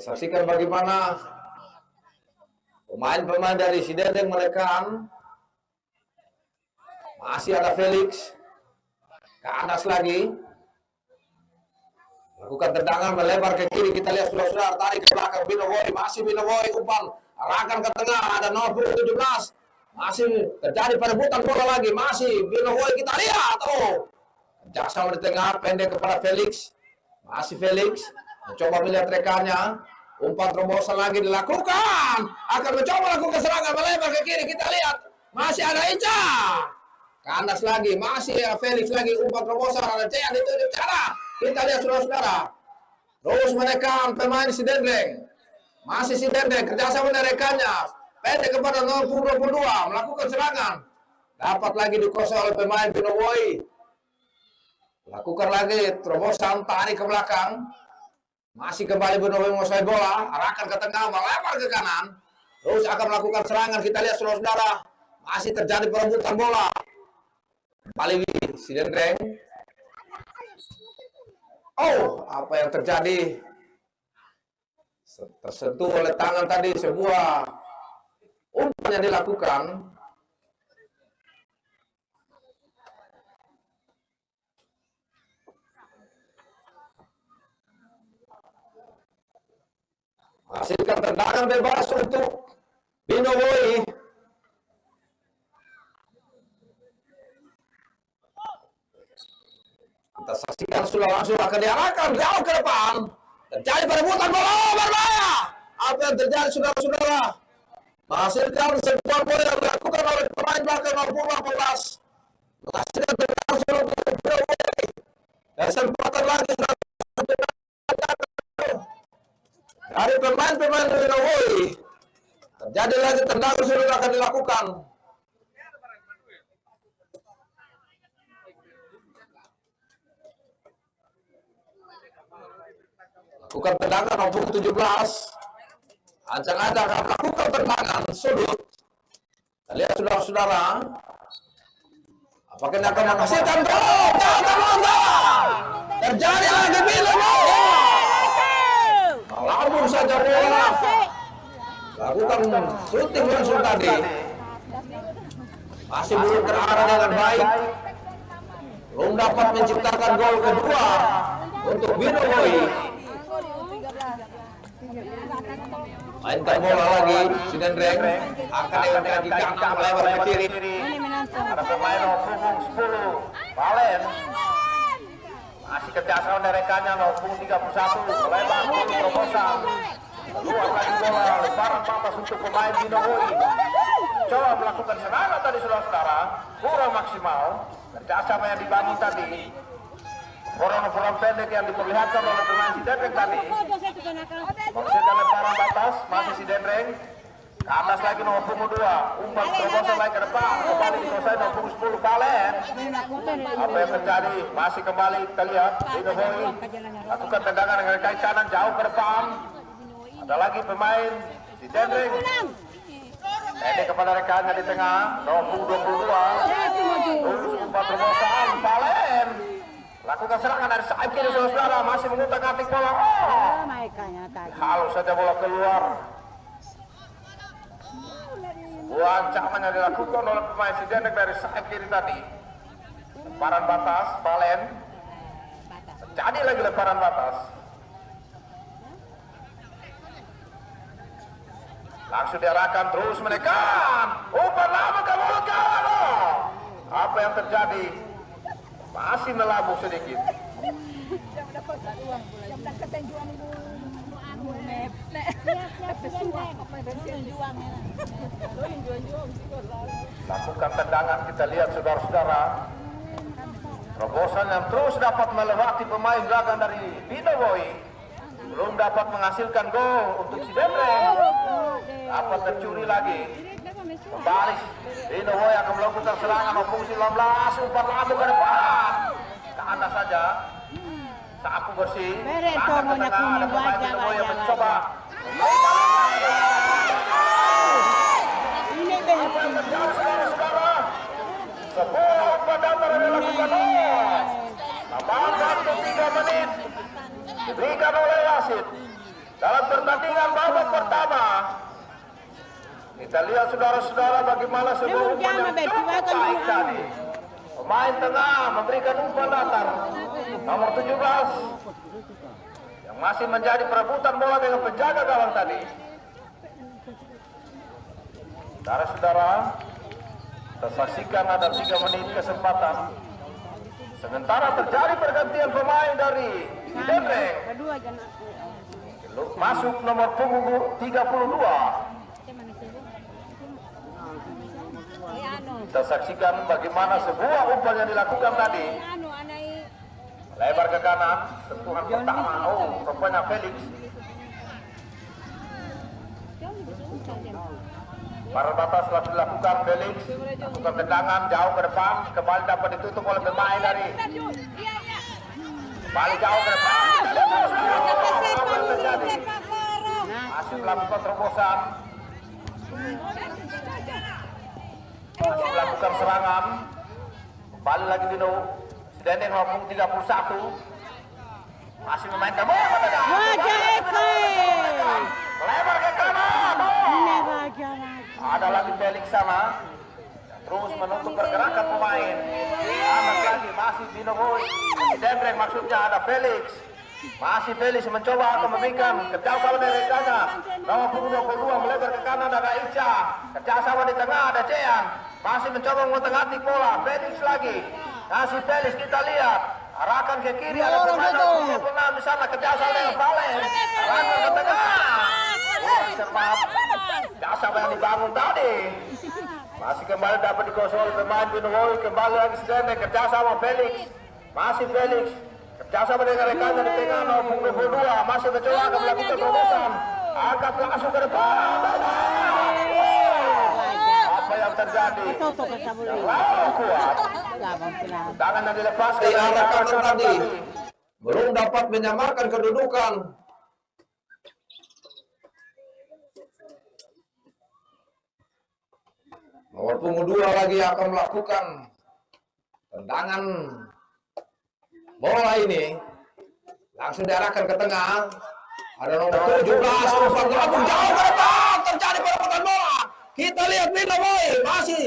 Saksikan bagaimana pemain-pemain dari Sidendek menekan. Masih ada Felix. Ke atas lagi. Lakukan tendangan melebar ke kiri. Kita lihat saudara-saudara tarik ke belakang Binowo. Masih Binowo umpan. Arahkan ke tengah. Ada nomor 17. Masih terjadi perebutan bola lagi. Masih Binowo kita lihat. Oh, kerjasama di tengah pendek kepada Felix. Masih Felix mencoba melihat rekannya. Umpan terobosan lagi dilakukan. Akan mencoba lakukan serangan melebar ke kiri. Kita lihat masih ada Ica. Kandas lagi. Masih ada Felix lagi. Umpan terobosan ada Cean itu cara. Kita lihat saudara-saudara. Terus menekan pemain Sidendek. Masih Sidendek kerjasama dengan rekannya. Pendek kepada nomor 22 melakukan serangan. Dapat lagi dikuasai oleh pemain Binowo. Lakukan lagi terobosan tarik ke belakang. Masih kembali Binowo menguasai bola. Arahkan ke tengah, melebar ke kanan. Terus akan melakukan serangan. Kita lihat saudara-saudara. Masih terjadi perebutan bola. Kembali Sidendek. Oh, apa yang terjadi? Tersentuh oleh tangan tadi sebuah umpan yang dilakukan. Hasilkan tendangan bebas untuk Binowo. Kita saksikan sudah langsung akan diarahkan jauh ke depan. Terjadi perebutan bola berbahaya. Apa yang terjadi saudara-saudara? Menghasilkan sebuah bola yang dilakukan oleh pemain belakang nomor 18. Menghasilkan tendangan kesempatan lagi dari pemain-pemain Binowoy. Terjadi lagi tendangan sudah akan dilakukan. Lakukan tendangan nomor 17. Ancang-ancang akan melakukan tendangan sudut. Kita lihat saudara-saudara. Apakah ini akan menghasilkan gol? Terjadi lagi Binowoy. Melambung saja bola. Lakukan shooting langsung tadi. Masih belum terarah dengan baik. Belum dapat menciptakan gol kedua untuk Binowoy. Mainkan bola lagi, Sidendreng akan dengan kaki kanan melebar ke kiri. Ada pemain nomor punggung 10, Valen. Masih kerjasama dari rekannya nomor punggung 31, melebar ke terobosan. Keluar lagi bola, lebaran papas untuk pemain Binowoy. Coba melakukan serangan tadi saudara-saudara, kurang maksimal. Kerjasama yang dibangun tadi. Bola pendek yang diperlihatkan oleh pemain Sidendreng tadi. Menghasilkan lemparan batas, masih Sidendreng. Ke atas lagi nomor punggung 2, umpan terobosan lagi ke depan, kembali dikuasai nomor punggung 10, Valen. Apa yang terjadi? Masih kembali kita lihat Binowoy lakukan tendangan dengan kaki kanan jauh ke depan. Ada lagi pemain Sidendreng. Ini kepada rekannya di tengah, nomor punggung 22. Terus umpan terobosan, Valen. Lakukan serangan dari sayap kiri saudara, masih mengutak-atik bola. Halus saja bola keluar. Sebuah ancaman yang dilakukan oleh pemain Sidendreng dari sayap kiri tadi. Lemparan batas, Valen. Jadi lagi lemparan batas. Langsung diarahkan terus menekan. Umpan lama ke mulut kawan. Apa yang terjadi? Masih melambung sedikit. Lakukan tendangan, kita lihat saudara-saudara. Terobosan yang terus dapat melewati pemain belakang dari Binowoy. Belum dapat menghasilkan gol untuk Sidendreng. Dapat tercuri lagi. Kembali Binowoy akan melakukan serangan nomor 19, umpan lambung ke depan. Ke atas saja. Sapu bersih. Akan ke tengah, ada pemain Binowoy yang mencoba. Apa yang terjadi saudara-saudara? Sebuah umpan datar yang dilakukan. Tambahan waktu 3 menit diberikan oleh wasit dalam pertandingan babak pertama. Kita lihat saudara-saudara bagaimana sebuah umpan yang cukup baik tadi. Pemain tengah memberikan umpan datar nomor 17 yang masih menjadi perebutan bola dengan penjaga gawang tadi. Saudara-saudara, kita saksikan ada 3 menit kesempatan. Sementara terjadi pergantian pemain dari Sidendreng. Masuk nomor punggung 32. Kita saksikan bagaimana sebuah umpan yang dilakukan tadi. Lebar ke kanan, sentuhan pertama. Oh, rupanya Felix. Para batas telah dilakukan Felix. Lakukan tendangan jauh ke depan. Kembali dapat ditutup oleh pemain dari. Kembali jauh ke depan. Apa yang terjadi? Masih melakukan terobosan. Masih melakukan serangan. Kembali lagi Bino. Sidendreng nomor 31. Masih memainkan bola. Lebar ke kanan. Ada lagi Felix sana. Terus menutup pergerakan pemain. Anak lagi masih Binowoy. Sidendreng maksudnya ada Felix. Masih Felix mencoba akan memberikan kerjasama dari rekannya. Nomor punggung 22 melebar ke kanan ada Ica. Kerjasama di tengah ada Jean. Masih mencoba mengotak-atik bola. Felix lagi. Masih Felix kita lihat. Arahkan ke kiri, ada pemain Opung di sana, kerjasama dengan Valen. Arahkan ke tengah. Cepat. Jasa yang dibangun tadi. Masih kembali dapat dikosong oleh pemain Binowoy. Kembali lagi Sedene, kerjasama Felix. Masih Felix. Kerjasama dengan rekannya di tengah Opung 22. Masih mencoba akan melakukan terobosan. Angkat langsung ke depan. Apa yang terjadi? Terlalu kuat. Tangan yang dilepaskan. Diarahkan tadi. Belum dapat menyamakan kedudukan. Nomor punggung 2 lagi akan melakukan tendangan bola ini. Langsung diarahkan ke tengah. Ada nomor 17 umpan gelapung jauh ke depan. Terjadi perebutan bola. Kita lihat Binowoy masih.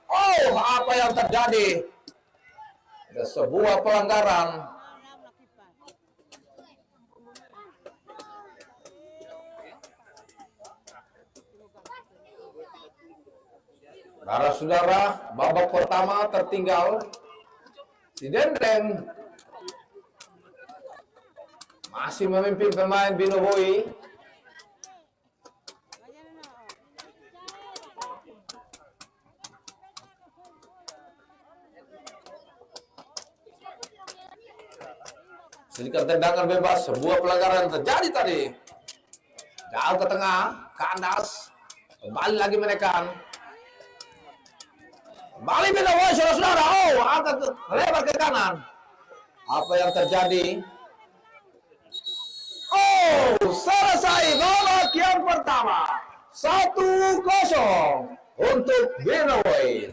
Oh, apa yang terjadi? Ada sebuah pelanggaran. Saudara-saudara, babak pertama tertinggal. Si Dendeng masih memimpin pemain Binowoy. Sedikit tendangan bebas, sebuah pelanggaran terjadi tadi. Jauh ke tengah, kandas. Kembali lagi menekan. Kembali Binowoy, saudara-saudara. Oh, angkat lebar ke kanan. Apa yang terjadi? Oh, selesai babak yang pertama. 1-0 untuk Binowoy.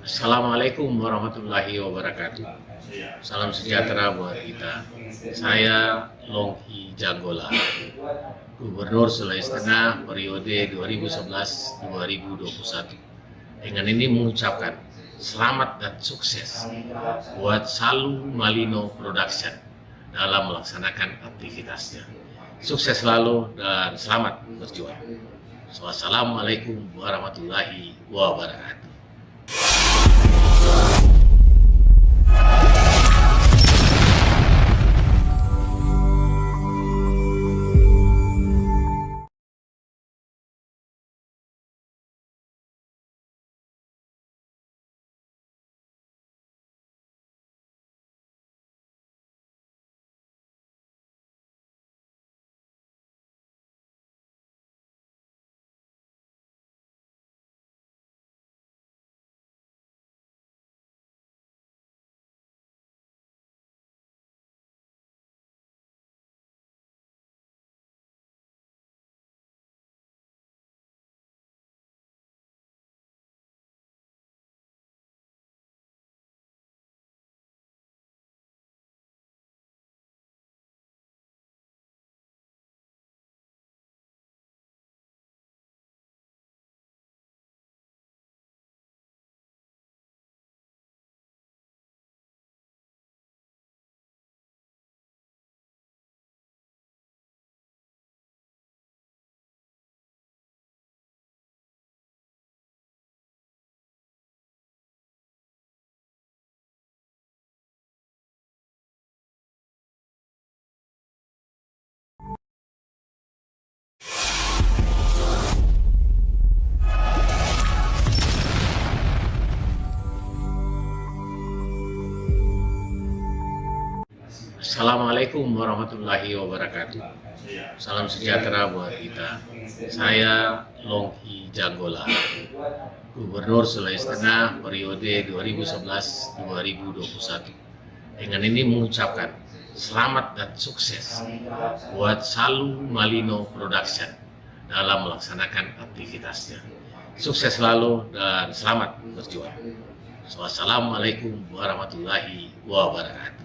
Assalamualaikum warahmatullahi wabarakatuh. Salam sejahtera buat kita. Saya Longki Janggola, Gubernur Sulawesi Tengah periode 2011-2021. Dengan ini mengucapkan selamat dan sukses buat Salu Malino Production dalam melaksanakan aktivitasnya. Sukses selalu dan selamat berjuang. Wassalamualaikum warahmatullahi wabarakatuh. Assalamualaikum warahmatullahi wabarakatuh. Salam sejahtera buat kita. Saya Longki Janggola, Gubernur Sulawesi Tengah periode 2011-2021. Dengan ini mengucapkan selamat dan sukses buat Salu Malino Production dalam melaksanakan aktivitasnya. Sukses selalu dan selamat berjuang. Wassalamualaikum warahmatullahi wabarakatuh.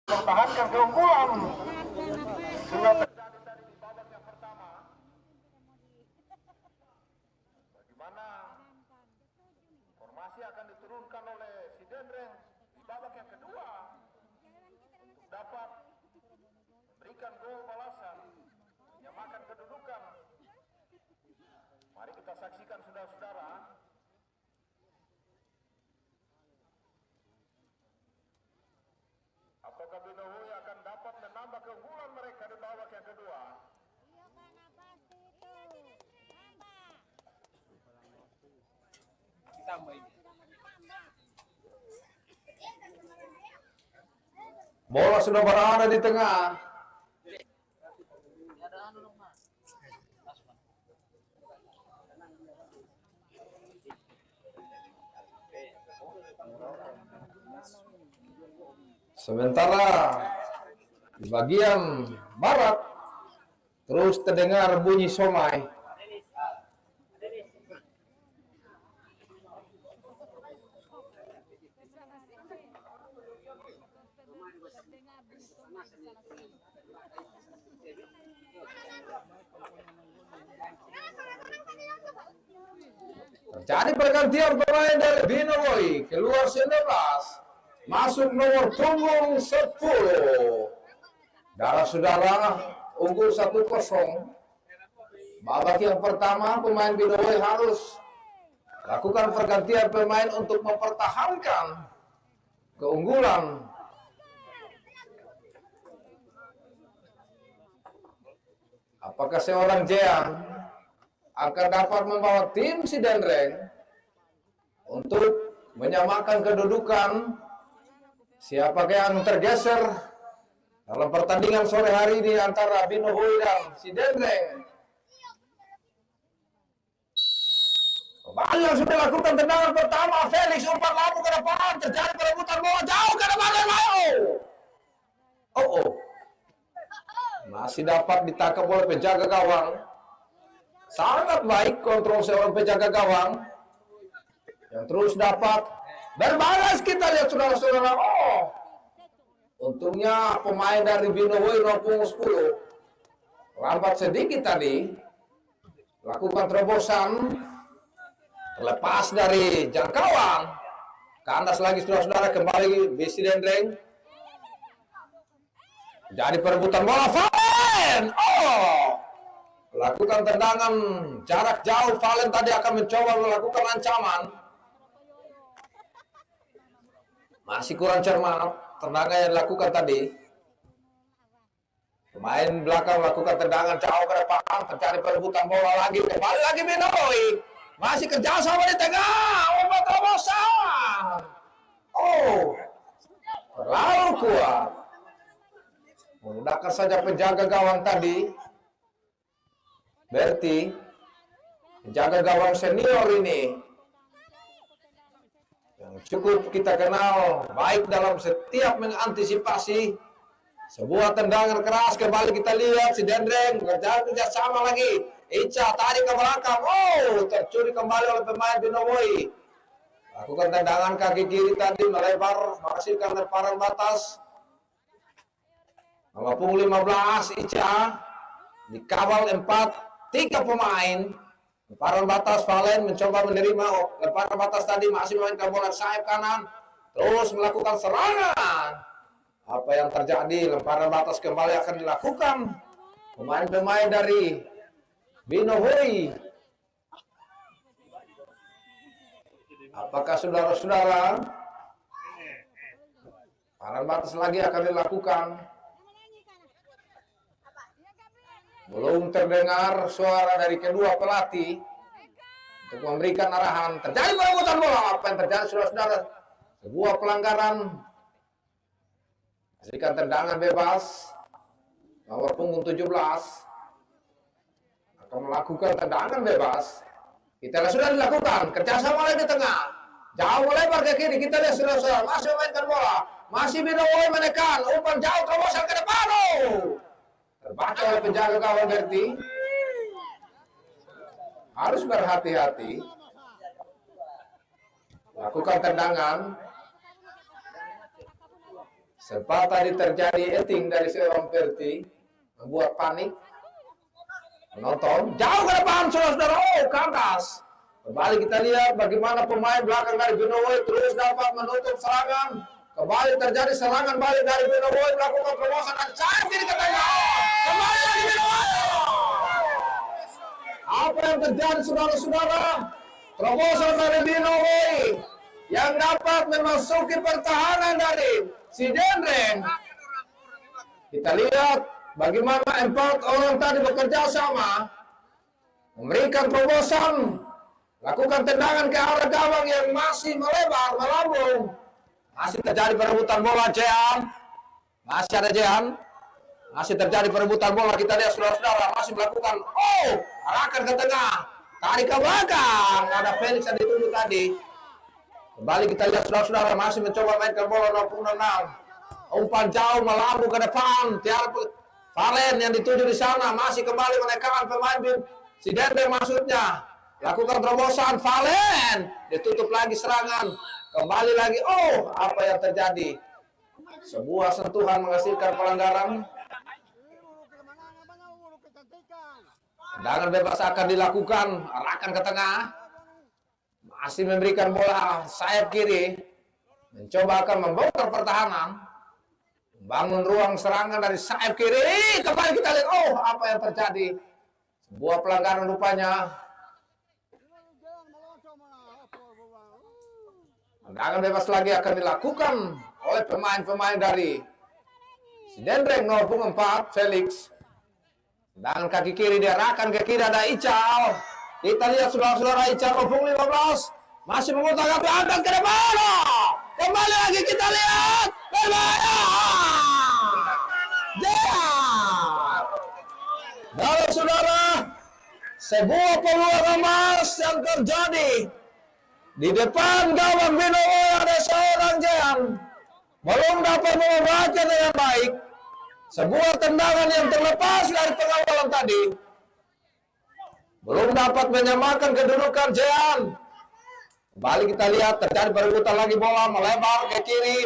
Mempertahankan keunggulan sudah terjadi tadi di babak yang pertama, bagaimana formasi akan diturunkan oleh si Dendreng di babak yang kedua untuk dapat memberikan gol balasan, menyamakan kedudukan. Mari kita saksikan saudara-saudara. Apakah Binohui akan dapat menambah keunggulan mereka di babak yang kedua? Bola sudah berada di tengah. Sementara di bagian barat terus terdengar bunyi somai. Terjadi pergantian pemain dari Binowoy, keluar 19, masuk nomor punggung 10. Saudara-saudara, unggul 1-0. Babak yang pertama, pemain Binowoy harus lakukan pergantian pemain untuk mempertahankan keunggulan. Apakah seorang Jean akan dapat membawa tim Sidenreng untuk menyamakan kedudukan? Siapakah yang tergeser dalam pertandingan sore hari ini antara Binowoy dan Sidenreng? Kembali yang sudah lakukan tendangan pertama, Felix umpan lambung ke depan, terjadi perebutan bola jauh ke depan dan masih dapat ditangkap oleh penjaga gawang. Sangat baik kontrol seorang penjaga gawang yang terus dapat berbalas. Kita lihat saudara-saudara. Untungnya pemain dari Binowoy nomor 10 lambat sedikit tadi lakukan terobosan, terlepas dari jangkauan, kandas lagi saudara-saudara. Kembali Sidenreng. Jadi perebutan bola, Valen. Lakukan tendangan jarak jauh. Valen tadi akan mencoba melakukan ancaman. Masih kurang cermat tendangan yang dilakukan tadi. Pemain belakang melakukan tendangan jauh ke depan, terjadi perebutan bola lagi. Kembali lagi Binowoy. Masih kerjasama di tengah. Umpan terobosan. Terlalu kuat. Menggunakan saja penjaga gawang tadi. Berti, penjaga gawang senior ini yang cukup kita kenal baik dalam setiap mengantisipasi sebuah tendangan keras. Kembali kita lihat Sidenreng kerja sama lagi. Ica tarik ke belakang. Tercuri kembali oleh pemain Binowoy. Lakukan tendangan kaki kiri tadi melebar, menghasilkan lemparan batas. Nomor punggung 15 Ica dikawal 3 pemain. Lemparan batas, Valen mencoba menerima lemparan batas tadi, masih memainkan bola sayap kanan, terus melakukan serangan. Apa yang terjadi? Lemparan batas kembali akan dilakukan pemain-pemain dari Binowoy. Apakah saudara-saudara lemparan batas lagi akan dilakukan? Belum terdengar suara dari kedua pelatih untuk memberikan arahan. Terjadi perebutan bola. Apa yang terjadi saudara-saudara? Sebuah pelanggaran. Hasilkan tendangan bebas. Nomor punggung 17 akan melakukan tendangan bebas. Kita lihat sudah dilakukan. Kerjasama lagi di tengah. Jauh melebar ke kiri. Kita lihat saudara-saudara. Masih memainkan bola. Masih Binowoy menekan. Umpan jauh terobosan ke depan. Terbaca oleh penjaga gawang Berti. Harus berhati-hati. Lakukan tendangan. Sempat tadi terjadi eting dari seorang Berti, membuat panik penonton. Jauh ke depan saudara-saudara. Kandas. Kembali kita lihat bagaimana pemain belakang dari Binowoy terus dapat menutup serangan. Kembali terjadi serangan balik dari Binowoy, melakukan terobosan dan sayap kiri ke tengah. Kembali lagi Binowoy. Apa yang terjadi saudara-saudara? Terobosan dari Binowoy yang dapat memasuki pertahanan dari Sidenreng. Kita lihat bagaimana 4 orang tadi bekerja sama memberikan terobosan, lakukan tendangan ke arah gawang yang masih melebar, melambung. Masih terjadi perebutan bola Jean. Masih ada Jean. Masih terjadi perebutan bola. Kita lihat saudara-saudara masih melakukan. Arahkan ke tengah. Tarik ke belakang. Ada Felix yang dituju tadi. Kembali kita lihat saudara-saudara masih mencoba mainkan bola 66. Umpan jauh melambung ke depan. Valen yang dituju di sana masih kembali menekan pemain Sidenreng maksudnya. Lakukan terobosan Valen. Ditutup lagi serangan. Kembali lagi, apa yang terjadi? Sebuah sentuhan menghasilkan pelanggaran. Tendangan bebas akan dilakukan, arahkan ke tengah. masih memberikan bola sayap kiri, mencoba akan membongkar pertahanan, bangun ruang serangan dari sayap kiri. Kembali kita lihat, oh apa yang terjadi? Sebuah pelanggaran rupanya. Tendangan bebas lagi akan dilakukan oleh pemain-pemain dari Sidendreng nomor punggung 4, Felix. Tendangan kaki kiri diarahkan ke kiri, ada Ical. Kita lihat saudara-saudara, Ical nomor punggung 15 masih memutar kaki angkat ke depan. Kembali lagi kita lihat berbahaya. Saudara, sebuah peluang emas yang terjadi di depan gawang Binowo. Ada seorang Jean belum dapat membaca dengan baik sebuah tendangan yang terlepas dari pengawalan tadi, belum dapat menyamakan kedudukan Jean. Kembali kita lihat terjadi perebutan lagi, bola melebar ke kiri.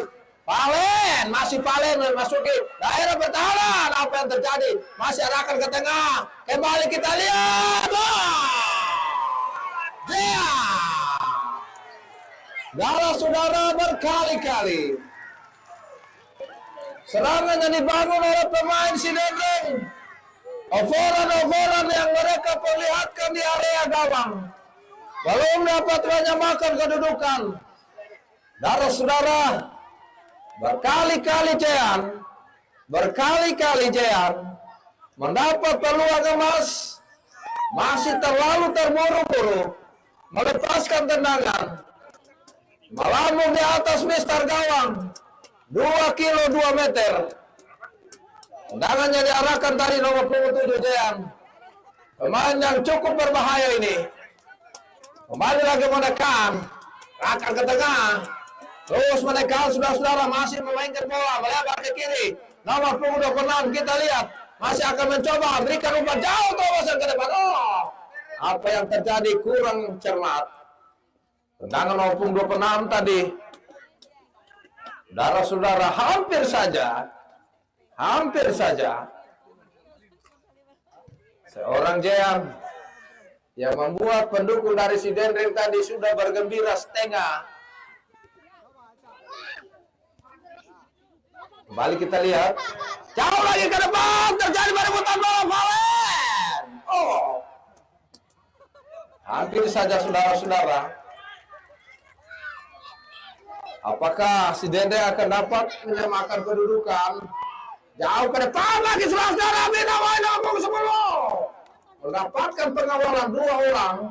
Palen, masih Palen memasuki daerah pertahanan. Apa yang terjadi? Masih arahkan ke tengah. Kembali kita lihat. Saudara, berkali-kali serangan yang dibangun oleh pemain Sidendreng. Overan yang mereka perlihatkan di area gawang belum dapat menyamakan kedudukan. Saudara, berkali-kali Jean mendapat peluang emas, masih terlalu terburu-buru melepaskan tendangan, melambung di atas mistar gawang 2 kilo 2 meter. Tendangannya diarahkan tadi nomor punggung 7 Jean, pemain yang cukup berbahaya ini. Kembali lagi menekan, akan ke tengah, terus menekan. Saudara-saudara, masih memainkan bola melebar ke kiri. Nomor punggung 26 kita lihat masih akan mencoba berikan umpan jauh terobosan ke depan. Oh, apa yang terjadi kurang cermat. Tendangan nomor punggung 26 tadi, saudara-saudara, hampir saja seorang Jean yang membuat pendukung dari Sidendreng tadi sudah bergembira setengah. Kembali kita lihat, jauh lagi ke depan, terjadi perebutan bola Valen. Oh, hampir saja saudara-saudara. Apakah Sidendreng akan dapat menyamakan kedudukan? Jauh ke depan lagi saudara-saudara, Binowo nomor 10 mendapatkan pengawalan 2 orang.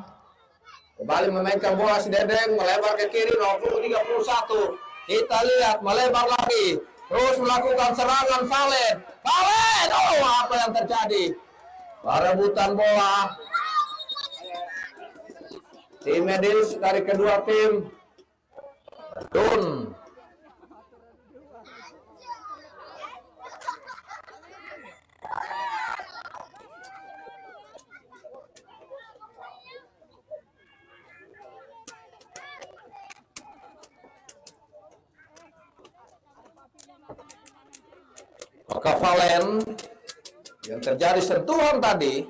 Kembali memainkan bola Sidendreng melebar ke kiri nomor 31. Kita lihat melebar lagi, terus melakukan serangan Valen. Oh, apa yang terjadi? Perebutan bola. Tim medis dari kedua tim. Tun. Maka Valen yang terjadi sentuhan tadi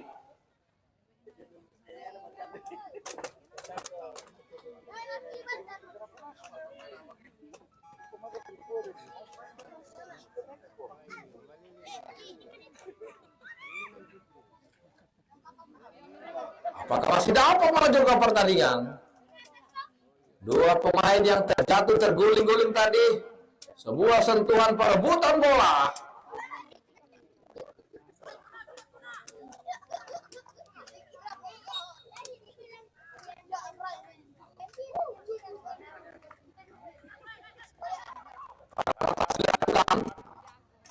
apakah masih dapat melanjutkan pertandingan? 2 pemain yang terjatuh terguling-guling tadi, sebuah sentuhan perebutan bola.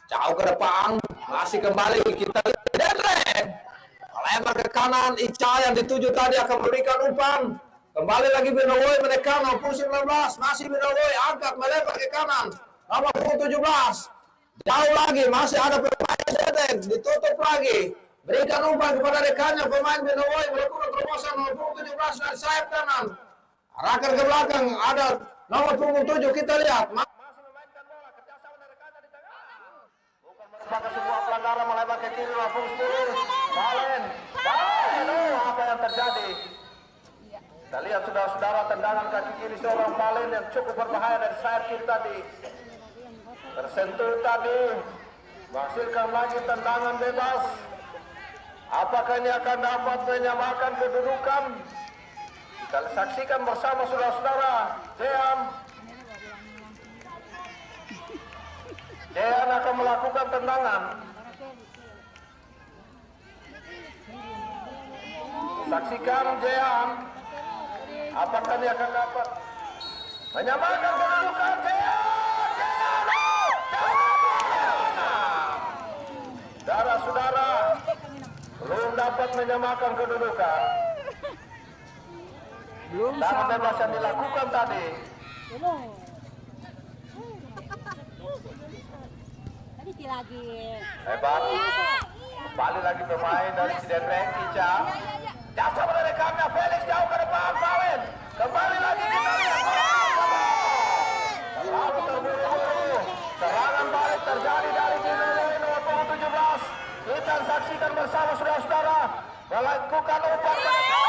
Jauh ke depan, masih kembali kita lihat melebar ke kanan. Ica yang dituju tadi akan memberikan umpan. Kembali lagi Binowo menekan nomor 19, masih Binowo angkat melebar ke kanan nomor 17. Jauh lagi, masih ada pemain Sidendreng, ditutup lagi. Berikan umpan kepada rekannya pemain Binowo melakukan terobosan nomor 17 dari sayap kanan. Arahkan ke belakang, ada nomor punggung 7 kita lihat. Maka sebuah pelanggaran melebar ke kiri langsung Valen. Apa yang terjadi? Kita lihat saudara-saudara tendangan kaki kiri seorang Palen yang cukup berbahaya dari sayap kiri tadi. Tersentuh tadi, menghasilkan lagi tendangan bebas. Apakah ini akan dapat menyamakan kedudukan? Kita saksikan bersama saudara-saudara. Jean akan melakukan tendangan. Saksikan Jean. Apakah dia akan dapat menyamakan kedudukan? Saudara-saudara, belum dapat menyamakan kedudukan. Tendangan bebas yang dilakukan tadi. Tadi lagi. Hebat. Kembali lagi pemain dari Sidendreng, Ica. Jasa merekamnya Felix jauh ke depan, Palen. Kembali lagi kita lihat. Terlalu terburu-buru. Serangan balik terjadi dari tim nomor 17. Kita saksikan bersama saudara-saudara. Melakukan umpan ke depan.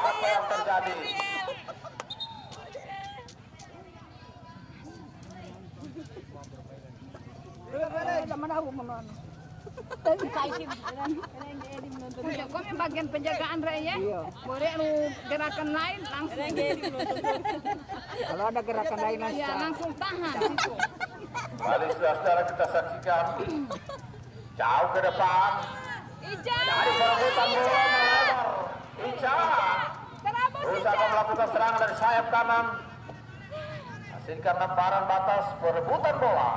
Apa yang terjadi? Kami bagian penjagaan Raya. Boleh gerakan lain langsung. Kalau ada gerakan lain Ya langsung tahan. Mari saudara-saudara kita saksikan. Jauh ke depan. Ija. Dari perebutan bola melebar. Ica. Berusaha melakukan serangan dari sayap kanan. Hasilkan lemparan batas perebutan bola.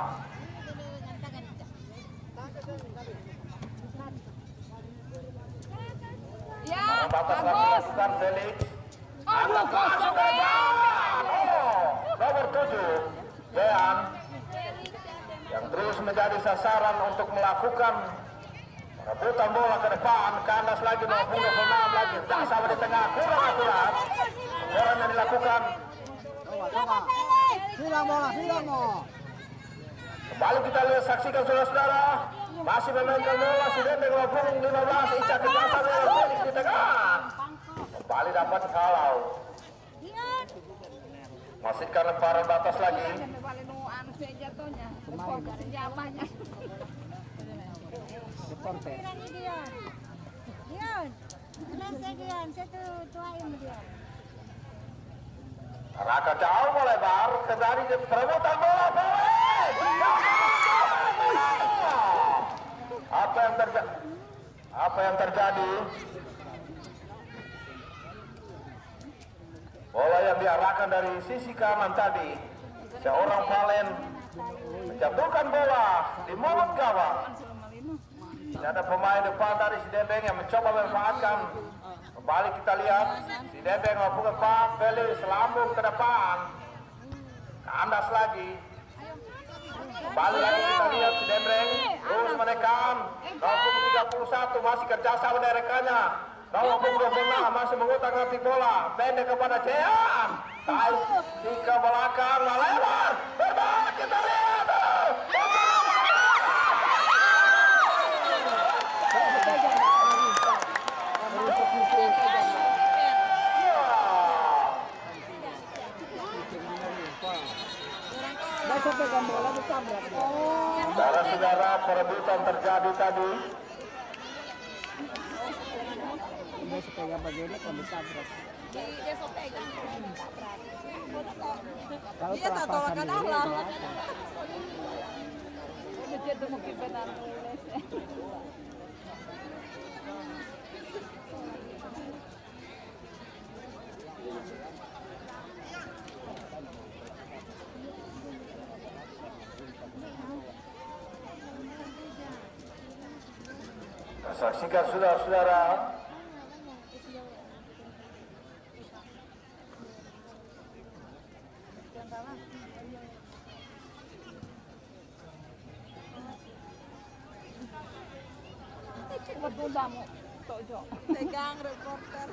Ya, Batas lagi bagus. dilakukan Felix. Aduh, Masuk ke depan. Nomor 7, Dean. Yang terus menjadi sasaran untuk melakukan rebutan bola ke depan. Kandas lagi maupun nomor 6 lagi. Tak sama di tengah, kurang akurat. Orang yang dilakukan. Silang bola. Kembali kita lihat saksikan saudara-saudara. Masih memainkan bola Sidendreng maupun 15. Ica kejasa bola Felix di tengah. Kembali dapat kalau. Masihkan lemparan batas lagi. Jatuhnya. Jabahnya. Raka jauh melebar ke dari perebutan bola. Apa yang terjadi? Bola yang diarahkan dari sisi kanan tadi. Seorang Palen menjatuhkan bola di mulut gawang. Ada pemain depan dari Sidendreng yang mencoba memanfaatkan. Kembali kita lihat Sidendreng melakukan pak Felix lambung ke depan. Kandas lagi. Kembali lagi kita lihat Sidendreng terus menekan. Nomor 31 masih kerjasama dari rekannya. Nomor 26 masih mengutak-atik bola. Pendek kepada Jean. Tarik ke belakang melebar. Berbalik kita lihat. Saudara-saudara, perebutan terjadi tadi. Dia tak tolakan Allah. Saksikan saudara-saudara. Tegang reporter.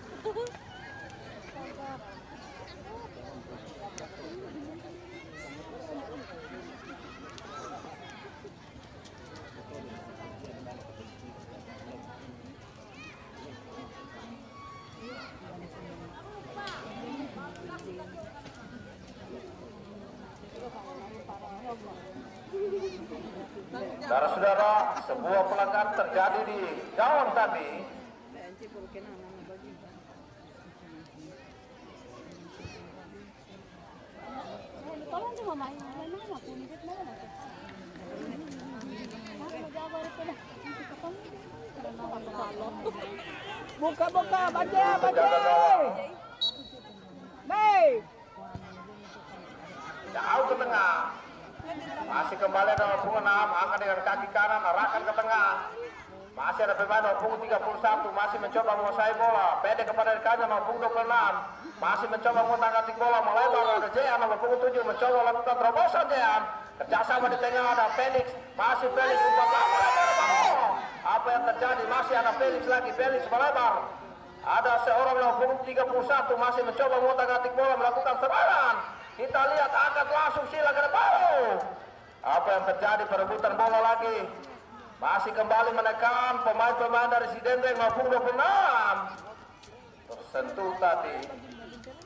Saudara-saudara, sebuah pelanggaran terjadi di gawang tadi. Tolong cuma main mana pun itu mana. Buka baca. Baik. Jauh ke tengah. Masih kembali dengan punggung 6, angkat dengan kaki kanan, arahkan ke tengah. Masih ada pemain nomor punggung 31, masih mencoba menguasai bola. Pendek kepada rekannya nomor punggung 26. Masih mencoba mengotak-atik bola, melebar. Ada Jean nomor punggung 7, mencoba lakukan terobosan Jean. Kerjasama di tengah ada Felix. Masih Felix umpan lama. Apa yang terjadi? Masih ada Felix lagi. Felix melebar. Ada seorang nomor punggung 31 masih mencoba mengotak-atik bola, melakukan serangan. Kita lihat angkat langsung sila ke depan. Apa yang terjadi? Perebutan bola lagi. Masih kembali menekan pemain-pemain dari Sidendeng maupun 26. Tersentuh tadi.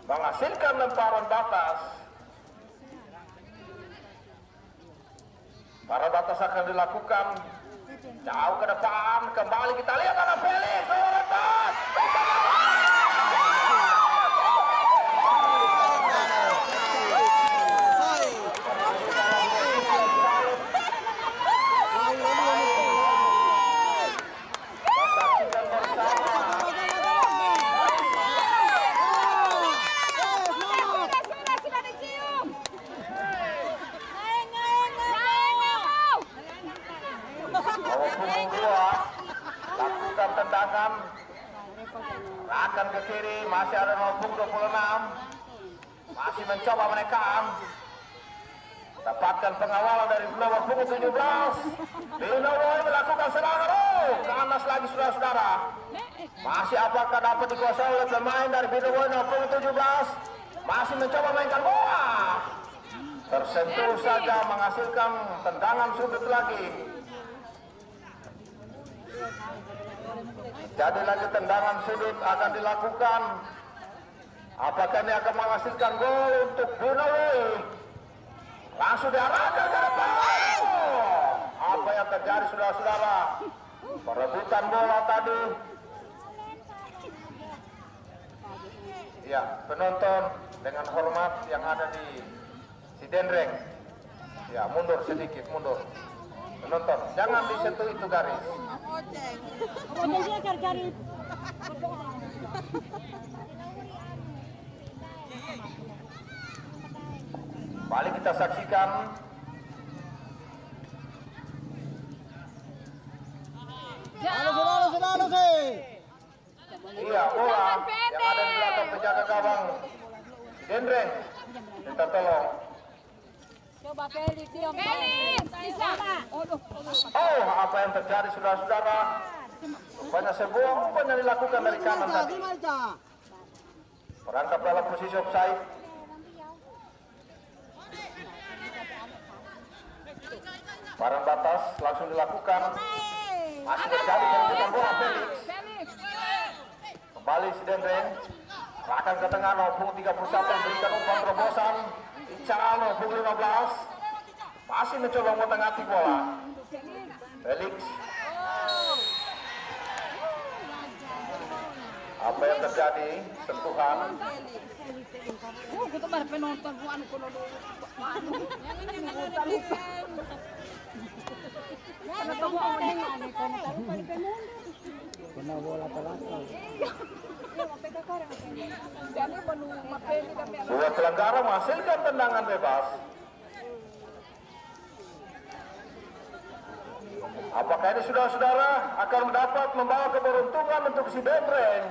Menghasilkan lemparan batas. Para batas akan dilakukan. Jauh ke depan. Kembali kita lihat ada Felix. Lepas. Lakukan tendangan, akan ke kiri, masih ada nomor punggung 26, masih mencoba menekan, dapatkan pengawalan dari nomor punggung 17. Binowoy melakukan serangan, ganas lagi saudara-saudara. Masih apakah dapat dikuasai oleh pemain dari Binowoy nomor punggung 17? Masih mencoba mainkan bola, tersentuh saja, menghasilkan tendangan sudut lagi. Jadi lagi tendangan sudut akan dilakukan. Apakah ini akan menghasilkan gol untuk Binowoy? Langsung diarahkan ke depan. Apa yang terjadi saudara-saudara? Perebutan bola tadi. Ya, penonton dengan hormat yang ada di Sidendreng. Ya, mundur sedikit, mundur. Penonton, jangan disentuh itu garis. Balik kita saksikan. Iya, bola yang ada di belakang penjaga gawang Sidendreng. Kita tolong. Coba Felix, bisa. Oh, apa yang terjadi saudara-saudara? Banyak sebuah umpan yang dilakukan dari kanan tadi. Merangkap dalam posisi offside. Barang batas langsung dilakukan. Masih terjadi perebutan bola Felix. Kembali Sidendreng. Akan ke tengah nomor 31 memberikan umpan terobosan. Ical nomor 15. Masih mencoba mengotak-atik bola. Felix. Apa yang terjadi? Sentuhan. Kita baru penonton bukan kono. Kena bola terlalu. Dua pelanggaran menghasilkan tendangan bebas. Apakah ini saudara-saudara akan mendapat membawa keberuntungan untuk Sidendreng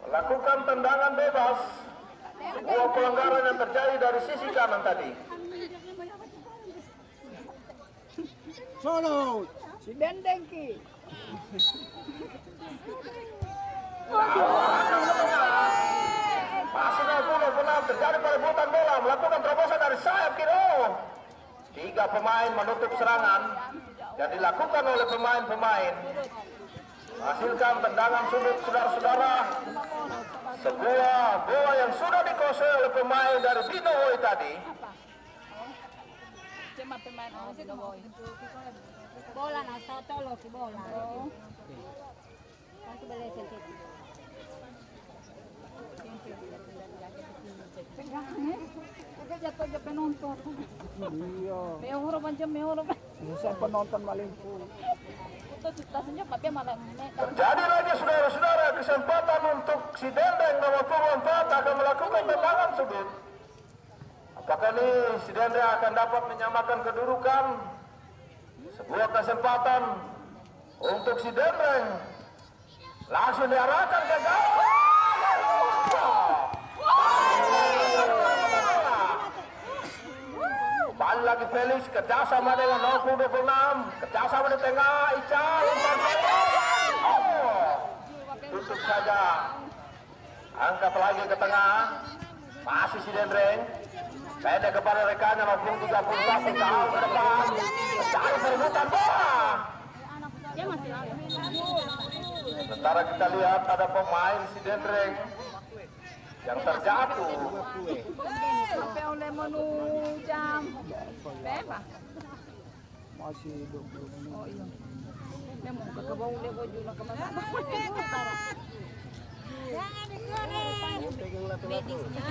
melakukan tendangan bebas? Sebuah pelanggaran yang terjadi dari sisi kanan tadi. Solo. Si Dendengki. Masih benar terjadi perebutan bola, melakukan terobosan dari sayap kiri. 3 pemain menutup serangan yang dilakukan oleh pemain-pemain. Hasilkan tendangan sudut saudara-saudara. Sebuah bola yang sudah dikuasai oleh pemain dari Binowoy tadi. pemain Bola na sa tolo si bola. Kasi balik sa tito. Kasi jatuh aja penonton. Iya. May huruf aja, may huruf. Bisa penonton malimpu. Itu ciptasnya tapi malah Terjadi lagi saudara-saudara kesempatan untuk si Dendeng nomor punggung 4 akan melakukan tendangan sudut. Apakah ini si Dendeng akan dapat menyamakan kedudukan? Sebuah kesempatan untuk si Dendeng. Langsung diarahkan ke gawang. Balik lagi Felix, kerjasama dengan nomor 26, kerjasama di tengah, Ical, tutup saja, angkat lagi ke tengah, masih si Dendeng, pendek kepada rekannya nomor 31, jauh ke depan, cari perebutan bola. Sementara kita lihat ada pemain si Dendeng yang terjatuh. sampai oleh menu jam berapa? Masih 20 menit. Oh iya. Dia mau ke bawah dia juga ke mana? Jangan digoreng. Medisnya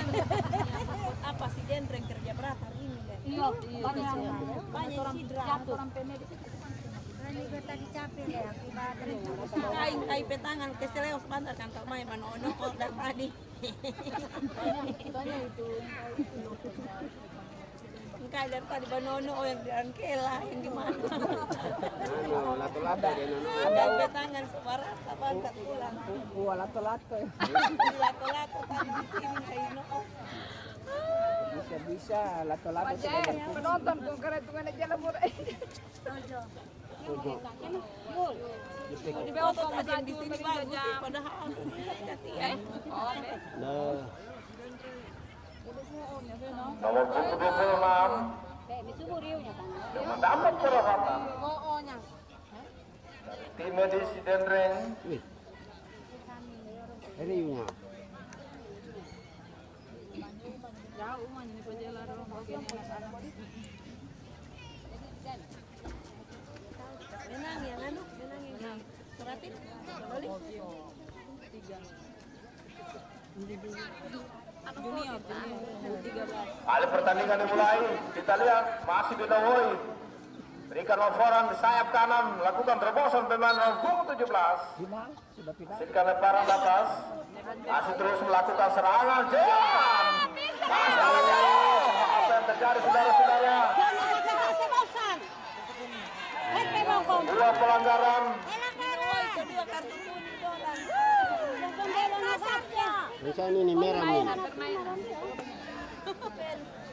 apa sih Dendeng kerja berat hari ini kan? Iya, Banyak orang sidra. jatuh orang pendek. Ini gue tadi capek ya, kai petangan ke Seleos bantar kantor main manono order tadi. Soalnya itu Kai dari tadi manono yang di Angkela yang gimana? Lato-lato dia Ada petangan sebarang sabantar pulang. lato-lato. Lato-lato tadi di sini kayak no. Bisa lato-lato Wajah penonton kok keren tuh ada jalan murah. Di bawah tuh tadi yang di sini bagus sih padahal. Kasihan. Nah, Nomor punggung 26 yang mendapat perawatan dari tim medis si Dendeng. ini yunya. Jauh mah ini perjalanan Benang yang anu, benang yang seratin. Balik. junior 13. Kali pertandingan dimulai, kita lihat masih Bidawoi berikan laporan di sayap kanan, lakukan terobosan pemain nomor punggung 17. Final sudah final. Hasilkan lemparan atas, masih terus melakukan serangan. Jean, apa yang terjadi saudara-saudara? Dua pelanggaran. Kedua kartu kuning dolan. Bisa ini merah nih.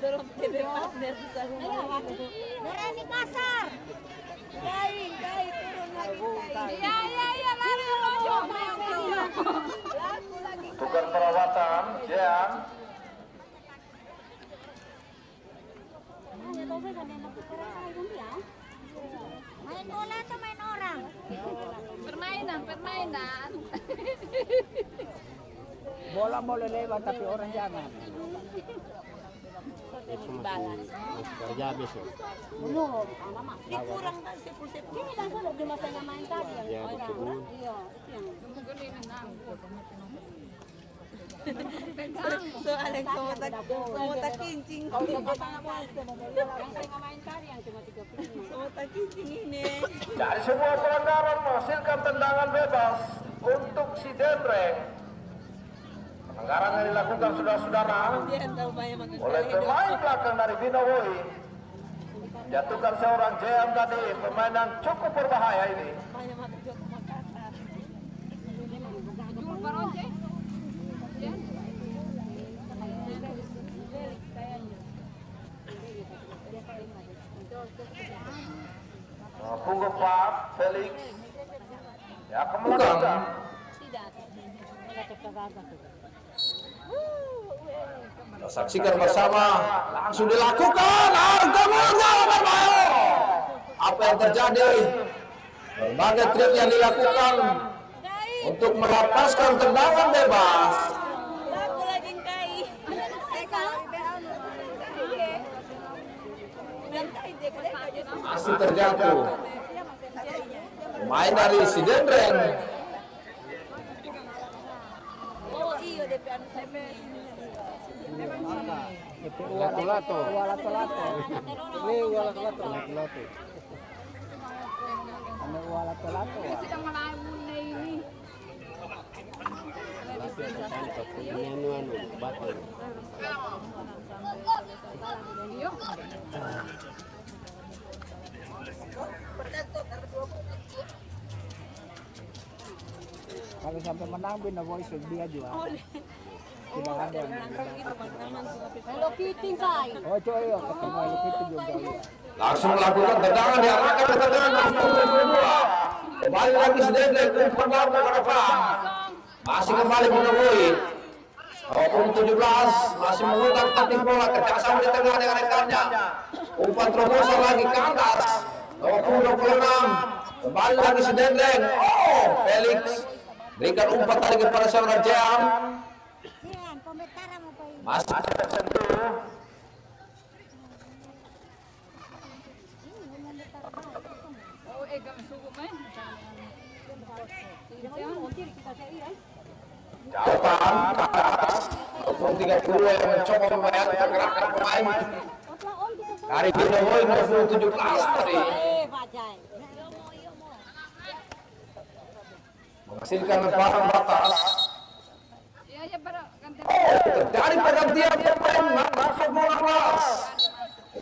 Dorong TV partner bisa rumah. Berani kasar. Kai turun lagi. Iya, lari Laku lagi. Tukar perawatan, Jean. Main bola atau main orang? Permainan. Bola boleh lewat tapi orang jangan. Kerja habis. Dikurang kan sepul-sepul. Ini langsung di masanya main tadi yang Ya, betul. Iya, itu yang Soal yang sama tak kincing. yang main tadi yang cuma 30. Sama tak kincing ini. Dari sebuah pelanggaran menghasilkan tendangan bebas untuk si Dendeng. Pelanggaran yang dilakukan saudara-saudara Dia tahu banyak makan oleh pemain belakang dari Bidawoi. Jatuhkan seorang Jean tadi, pemain yang cukup berbahaya ini. banyak makan Joko Makassar. Jul Baronce. Punggung 4, Felix. Ya, akan melakukan. Kita saksikan bersama, langsung dilakukan. Angka berbahaya. Apa yang terjadi? Berbagai trik yang dilakukan untuk melepaskan tendangan bebas. Laku lagi kai. Dan kai Masih terjatuh. Main dari si Dendren. Oh iya DP anu DP. Lato-lato. Lato-lato. Ini lato-lato. Lato-lato. Ano lato-lato? Ano, bato. Kalau sampai menang bin voice dia juga. Tidak ada. Hello Kitty kai. Oh coy, ketemu Hello Kitty juga. Langsung melakukan tendangan diarahkan ke tendangan nomor 22. Kembali lagi si Dendren umpan dalam ke depan. Masih kembali menemui. 17 masih mengutak atik bola kerjasama di tengah dengan rekannya. Umpan terobosan lagi ke atas. 26 kembali lagi si Dendren. Oh, Felix berikan umpan tadi kepada seorang Jean. Masih tersentuh. depan ke atas. 30 yang mencoba menggerakkan pemain. Dari Binowoy 17 tadi. Menghasilkan lemparan batas. Terjadi pergantian pemain masuk bola kelas.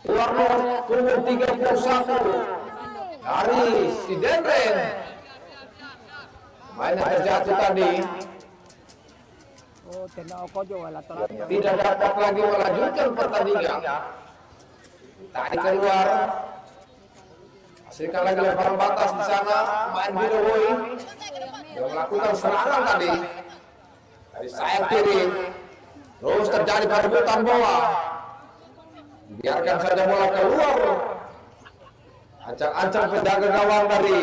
Keluar nomor 31 dari si Dendren. Main yang terjatuh tadi Oh, tena Okojo lato-lato. tidak dapat lagi melanjutkan pertandingan. Tadi keluar. Hasilkan lagi lemparan batas di sana. Main Binowoy yang melakukan serangan tadi dari sayap kiri. Terus terjadi perebutan bola. Biarkan saja bola keluar. Ancang-ancang penjaga gawang dari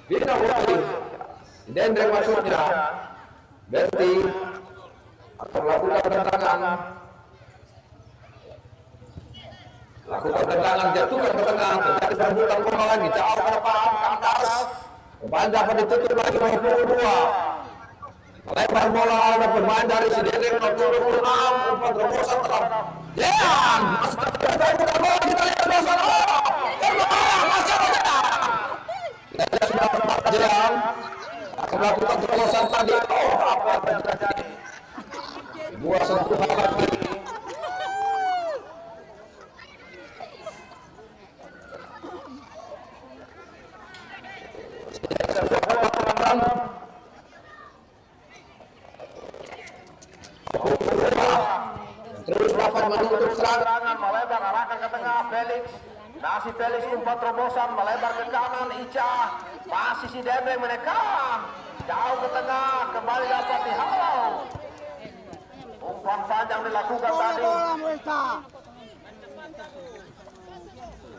Binowoy. Dendren maksudnya. Berti akan melakukan tendangan. Lakukan tendangan, jatuhkan ke tengah. Terjadi perebutan bola lagi. Jauh ke depan, ke atas. Kembali dapat ditutup lagi 22. Lebar bola ada pemain dari si Dendren 26. Umpan terobosan tetap. Jean masuk ke perebutan bola. Kita lihat terobosan. Oh, terbang masih ada. Kita sudah dapat Jean akan melakukan terobosan tadi. Oh, apa yang terjadi? Dua sentuhan lagi. Terus dapat menutup serangan. Melebar arahkan ke tengah Felix. Nasi Felix umpan terobosan melebar ke kanan Ica. Masih si Dendren menekan. Jauh ke tengah kembali dapat dihalau. Umpan panjang dilakukan tadi.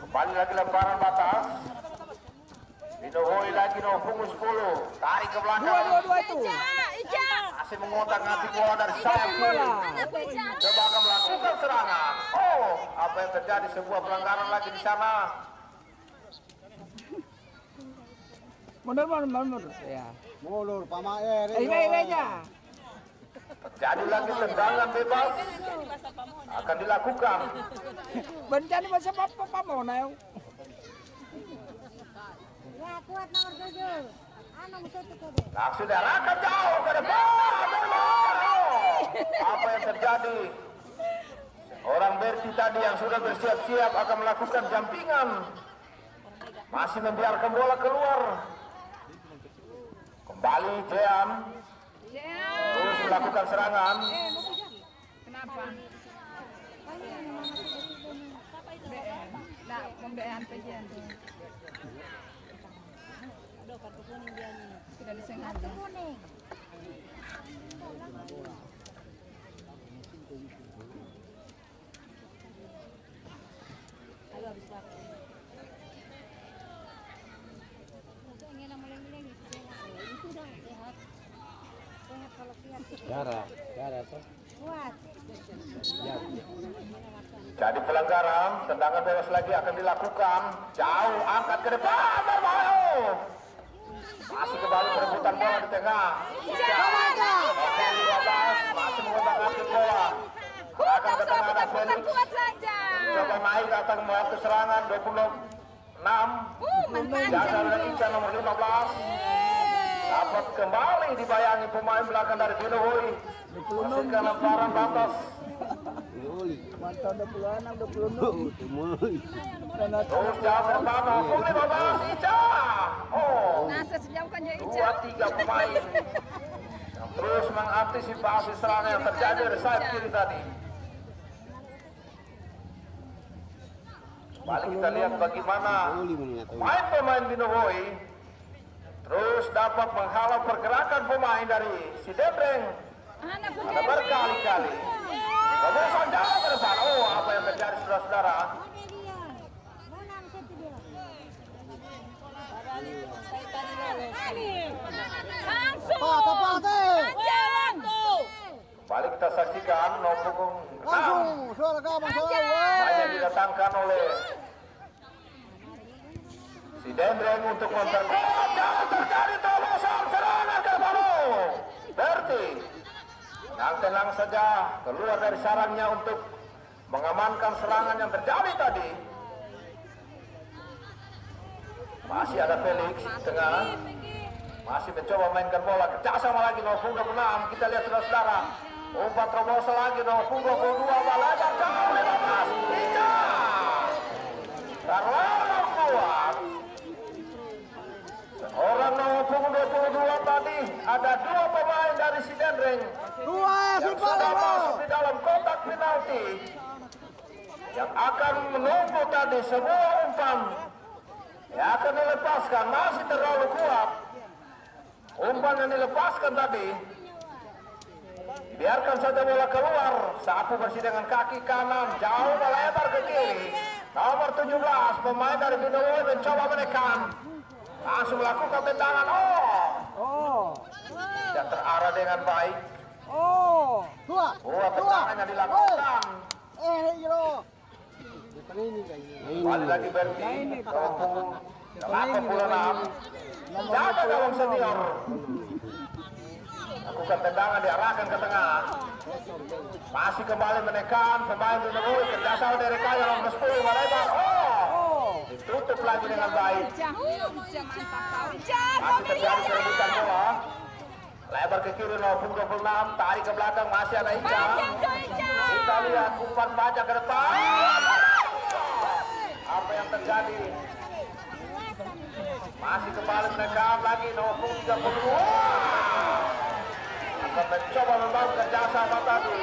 Kembali lagi lemparan batas. Binowoy lagi no punggung 10. Tarik ke belakang. Dua itu. Masih mengotak ngatik bola dari sayap kiri. Coba akan melakukan serangan. Oh, apa yang terjadi? Sebuah pelanggaran lagi di sana. Mundur. Ya. Mulur pamaer. Iwe-iwenya. Jadi lagi tendangan bebas akan dilakukan. Bencana masa apa mau naik? Ya kuat nomor 7. Langsung diarahkan jauh ke depan. Apa yang terjadi? Orang Berti tadi yang sudah bersiap-siap akan melakukan jampingan. Masih membiarkan bola keluar. Kembali Jean. Terus melakukan serangan. Kenapa? Nah, pembelaan pejian tuh. Sudah disengaja. Cara tuh. Kuat. Jadi pelanggaran, tendangan bebas lagi akan dilakukan. Jauh, angkat ke depan, berbahaya. Masih kembali perebutan bola di tengah. Oke, 15, masih mengotak-atik bola. Akan ke tengah ada Felix. Coba naik datang membantu serangan 26. Jasa dari Ica nomor 15. Dapat kembali dibayangi pemain belakang dari Binohoi. Masihkan lemparan batas. Mantap 26, 26. Terus jauh pertama, pukul 15, Ica. Oh, Sejauhkannya 2-3 pemain yang terus mengantisipasi serangan yang terjadi dari sayap kiri tadi. Balik kita lihat bagaimana pemain Binohoi terus dapat menghalau pergerakan pemain dari si Dendreng. Ada berkali-kali. Kemudian jauh ke depan. Oh, apa yang terjadi saudara-saudara? Balik kita saksikan nomor punggung 6. Main yang didatangkan oleh si Dendreng untuk memperkuat. Jauh terjadi terobosan serangan ke baru. Berti yang tenang saja keluar dari sarangnya untuk mengamankan serangan yang terjadi tadi. Masih ada Felix tengah. Masih mencoba mainkan bola. Kerjasama lagi nomor punggung 6. Kita lihat saudara-saudara. Umpan terobosan lagi nomor punggung 22. Balajar jauh 15. Ica. Terlalu kuat. Orang nomor punggung 22 tadi. Ada 2 pemain dari si Dendreng. Yang sudah masuk di dalam kotak penalti. Yang akan menunggu tadi sebuah umpan. Yang akan dilepaskan. Masih terlalu kuat. Umpan yang dilepaskan tadi. Biarkan saja bola keluar. Sapu bersih dengan kaki kanan. Jauh melebar ke kiri. Nomor 17 pemain dari Binohoi mencoba menekan. Langsung melakukan tendangan. Tidak terarah dengan baik. Tendangan yang dilakukan. Balik lagi Berti. Kenapa pula 6? Jaga gawang senior. Lakukan tendangan diarahkan ke tengah. Masih kembali menekan pemain Binohoi. Kerjasama dari Kaya nomor 10 melebar. Ditutup lagi dengan baik. Masih terjadi perebutan bola. Lebar ke kiri nomor punggung 26. Tarik ke belakang masih ada Ica. Kita lihat umpan baca ke depan. Apa yang terjadi? Masih kembali menekan lagi nomor punggung 32. Akan mencoba membangun kerjasama tadi.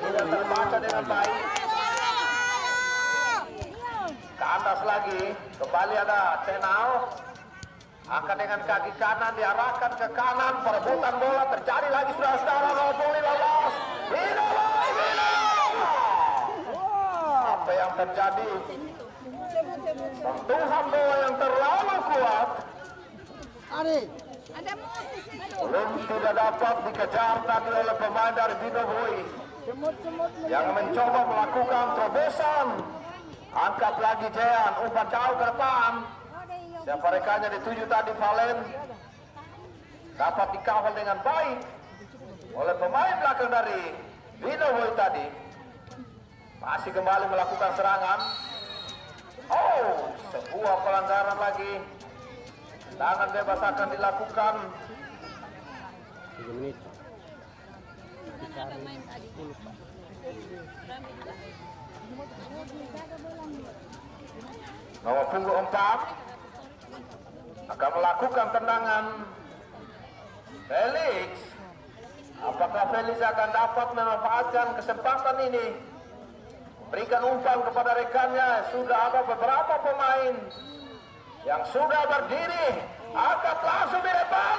Tidak terbaca dengan baik. Ke atas lagi. Kembali ada Cenal. Akan dengan kaki kanan diarahkan ke kanan. Perebutan bola terjadi lagi saudara-saudara nomor 15. Binohoi. Apa yang terjadi? Sentuhan bola yang terlalu kuat. Belum tidak dapat dikejar tadi oleh pemain dari Binohoi yang mencoba melakukan terobosan. Angkat lagi Jean, umpan jauh ke depan. Siapa rekannya dituju tadi Valen. Dapat dikawal dengan baik oleh pemain belakang dari Binohoi tadi. Masih kembali melakukan serangan. Sebuah pelanggaran lagi. Tangan bebas akan dilakukan. 3 menit. Nomor punggung 4 akan melakukan tendangan. Felix. Apakah Felix akan dapat memanfaatkan kesempatan ini? Berikan umpan kepada rekannya. Sudah ada beberapa pemain yang sudah berdiri. Angkat langsung di depan.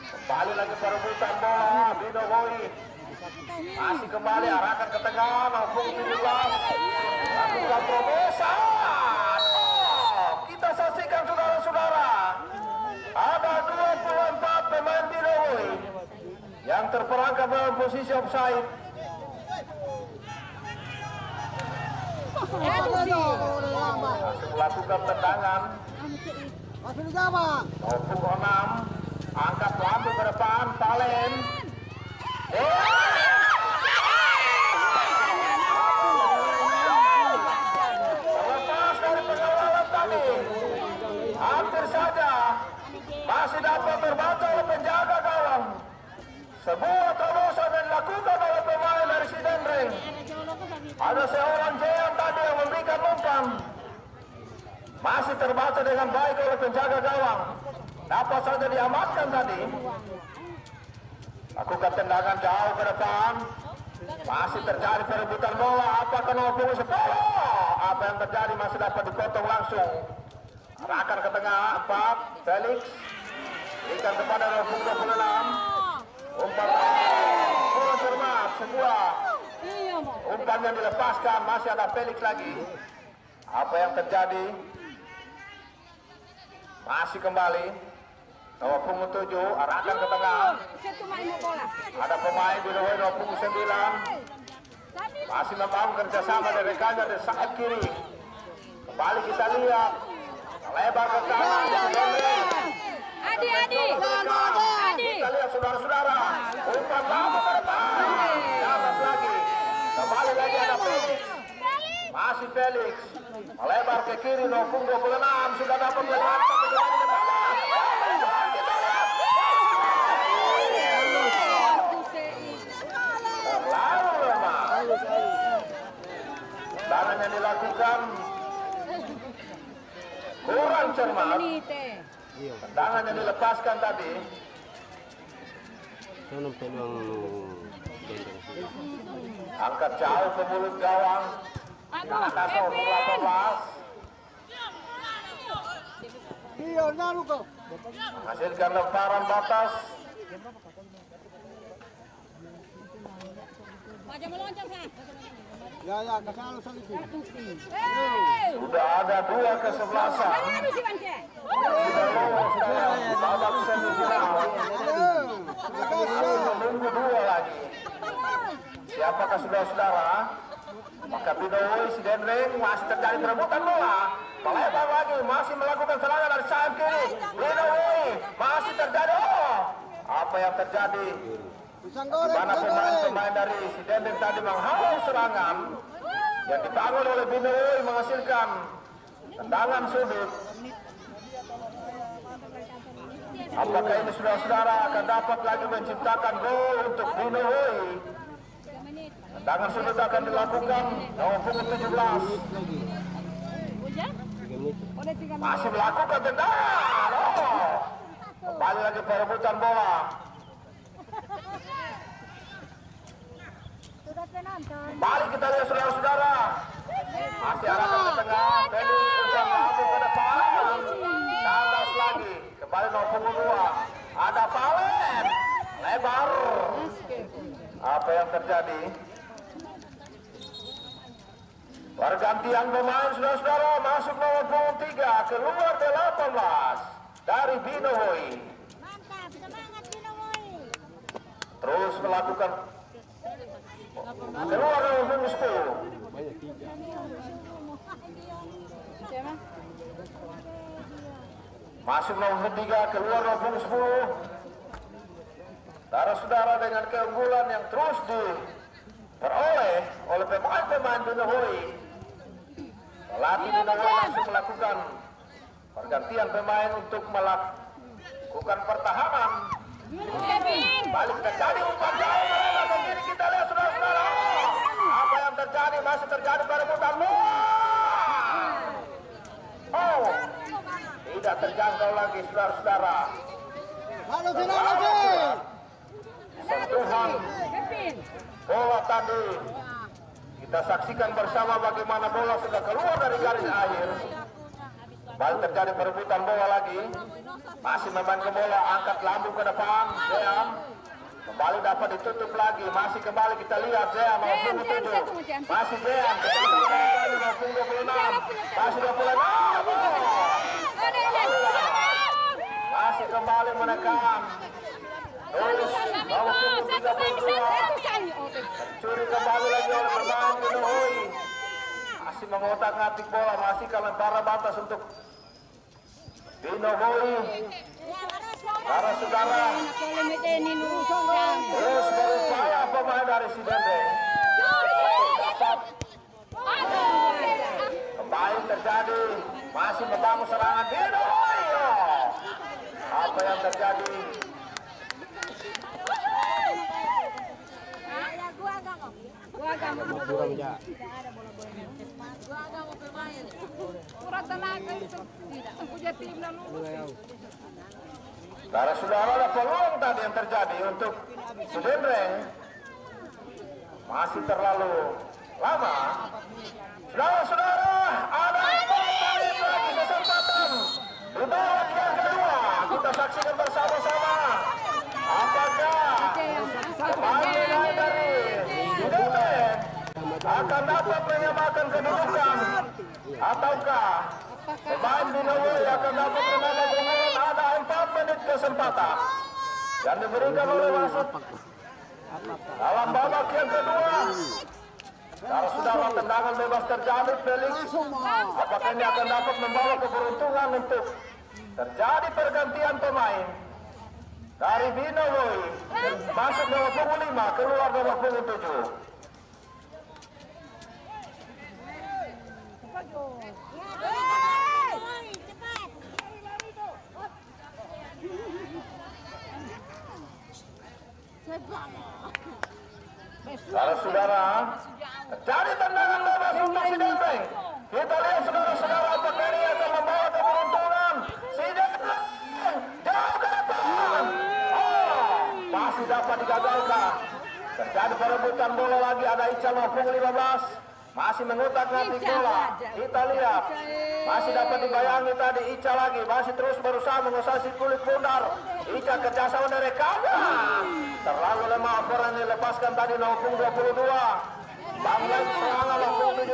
Kembali lagi perebutan bola. Binohoi masih kembali arahkan ke tengah. Nomor 17 lakukan terobosan. Kita saksikan saudara-saudara. Ada 24 melangkah dalam posisi offside. Masih melakukan tendangan. Nomor punggung 6 angkat lambung ke depan, Palen. Terlepas dari pengawalan tadi, hampir saja masih dapat terbaca oleh penjaga gawang. Sebuah terobosan yang dilakukan oleh pemain dari Sidenring. Ada seorang JM tadi yang memberikan umpan. Masih terbaca dengan baik oleh penjaga gawang. Dapat saja diamankan tadi. Lakukan tendangan jauh ke depan. Masih terjadi perebutan bola. Apakah nomor punggung 10? Apa yang terjadi masih dapat dipotong langsung. Arahkan ke tengah 4. Felix. Berikan kepada nomor punggung 26. Umpan kurang cermat. Sebuah umpan yang dilepaskan. Masih ada Felix lagi. Apa yang terjadi? Masih kembali. Nomor punggung 7, arahkan ke tengah. Ada pemain di nomor punggung 9. Masih membangun kerjasama dari rekannya di sayap kiri. Kembali kita lihat. Lebar ke kanan. Adi. Kita lihat saudara-saudara. Umpan lama ke depan. Di atas lagi. Kembali lagi ada Felix. Masih Felix. Melebar ke kiri, nomor punggung 26. Sudah dapat melihat. Terlalu lemah. Tangan yang dilakukan kurang cermat. Tendangan yang dilepaskan tadi. Angkat jauh ke mulut gawang. Atas nomor 18. Hasilkan lemparan batas. Sudah ada 2 kesebelasan. Babak semifinal. Menunggu 2 lagi. Siapakah saudara-saudara? Maka Binoy Sidenring masih terjadi perebutan bola. Melebar lagi, masih melakukan serangan dari sayap kiri. Binoy masih terjadi. Apa yang terjadi? Di mana pemain-pemain dari Sidenring tadi menghalau serangan yang dibangun oleh Binoy menghasilkan tendangan sudut. Apakah ini saudara-saudara akan dapat lagi menciptakan gol untuk Binoy? Tendangan sudut akan dilakukan nomor punggung 17. Masih melakukan tendangan. Kembali lagi perebutan bola. Kembali kita lihat saudara-saudara. Masih arahkan ke tengah. Felix umpan lambung ke depan. Kandas lagi. Kembali nomor punggung 2. Ada Palen. Lebar. Apa yang terjadi? Pergantian pemain saudara-saudara. Masuk nomor punggung 3. Keluar 18 dari Binoy. Terus melakukan keluar nomor punggung 10. Masuk nomor 3, keluar nomor punggung 10. Saudara-saudara, dengan keunggulan yang terus diperoleh oleh pemain-pemain Binoy, pelatih Binoy langsung melakukan pergantian pemain untuk melakukan pertahanan. Balik terjadi umpan jauh ke kiri, kita lihat saudara-saudara. Apa yang terjadi? Masih terjadi perebutan bola. Tidak terjangkau lagi saudara-saudara. Sentuhan bola tadi kita saksikan bersama bagaimana bola sudah keluar dari garis akhir. Balik terjadi perebutan bola lagi. Masih memainkan bola, angkat lambung ke depan. Zeam kembali dapat ditutup lagi. Masih kembali kita lihat Zeam nomor punggung 7. Masih Zeam nomor punggung 26. Masih 26. Masih kembali menekan Terus bawa punggung 32. Curi kembali lagi oleh pemain Binohoi. Masih mengotak-ngatik bola, masih kelemparan batas untuk Binohoi. Para saudara, terus berupaya pemain dari Sidendeng. Kembali terjadi, masih membangun serangan Binohoi. Apa yang terjadi? Para saudara, ada peluang tadi yang terjadi untuk Sidendeng. Masih terlalu lama. Saudara-saudara, ada 4 menit lagi kesempatan. Di babak yang kedua, kita saksikan bersama-sama. Apakah pemain dari Sidendeng akan dapat menyamakan kedudukan, ataukah pemain Binohoi akan dapat menambah keunggulan? Ada 4 menit kesempatan yang diberikan oleh wasit dalam babak yang kedua. Kalau sudah tendangan bebas terjadi, Felix, apakah ini akan dapat membawa keberuntungan untuk terjadi pergantian pemain dari Binohoi masuk nomor punggung 5, keluar nomor punggung 7. Kalau saudara, terjadi tendangan bebas untuk Sidendeng. Kita lihat saudara-saudara, apakah ini akan membawa keberuntungan. Sidendeng jauh ke depan. Masih dapat digagalkan. Terjadi perebutan bola lagi, ada Ica nomor punggung 15. Masih mengutak-ngatik bola. Kita lihat, masih dapat dibayangi tadi Ica lagi. Masih terus berusaha mengusasi kulit bundar. Ica kerjasama dari kanan. Terlalu lemah operan dilepaskan tadi nomor punggung 22. Bangladesh serangan nomor punggung 17.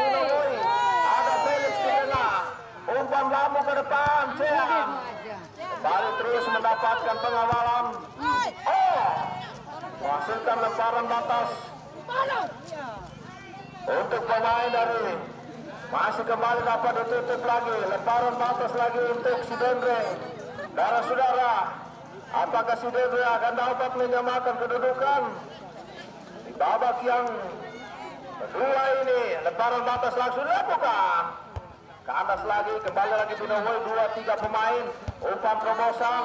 Binohoi. Ada Felix di tengah. Umpan lambung ke depan. Ceang. Kembali terus mendapatkan pengawalan. Menghasilkan lemparan batas. Untuk pemain dari masih kembali dapat ditutup lagi. Lemparan batas lagi untuk Sidendeng. Saudara-saudara, apakah Sidendeng akan dapat menyamakan kedudukan di babak yang kedua ini? Lemparan batas langsung dilakukan. Ke atas lagi, kembali lagi Binohoi, 2-3 pemain. Umpan terobosan.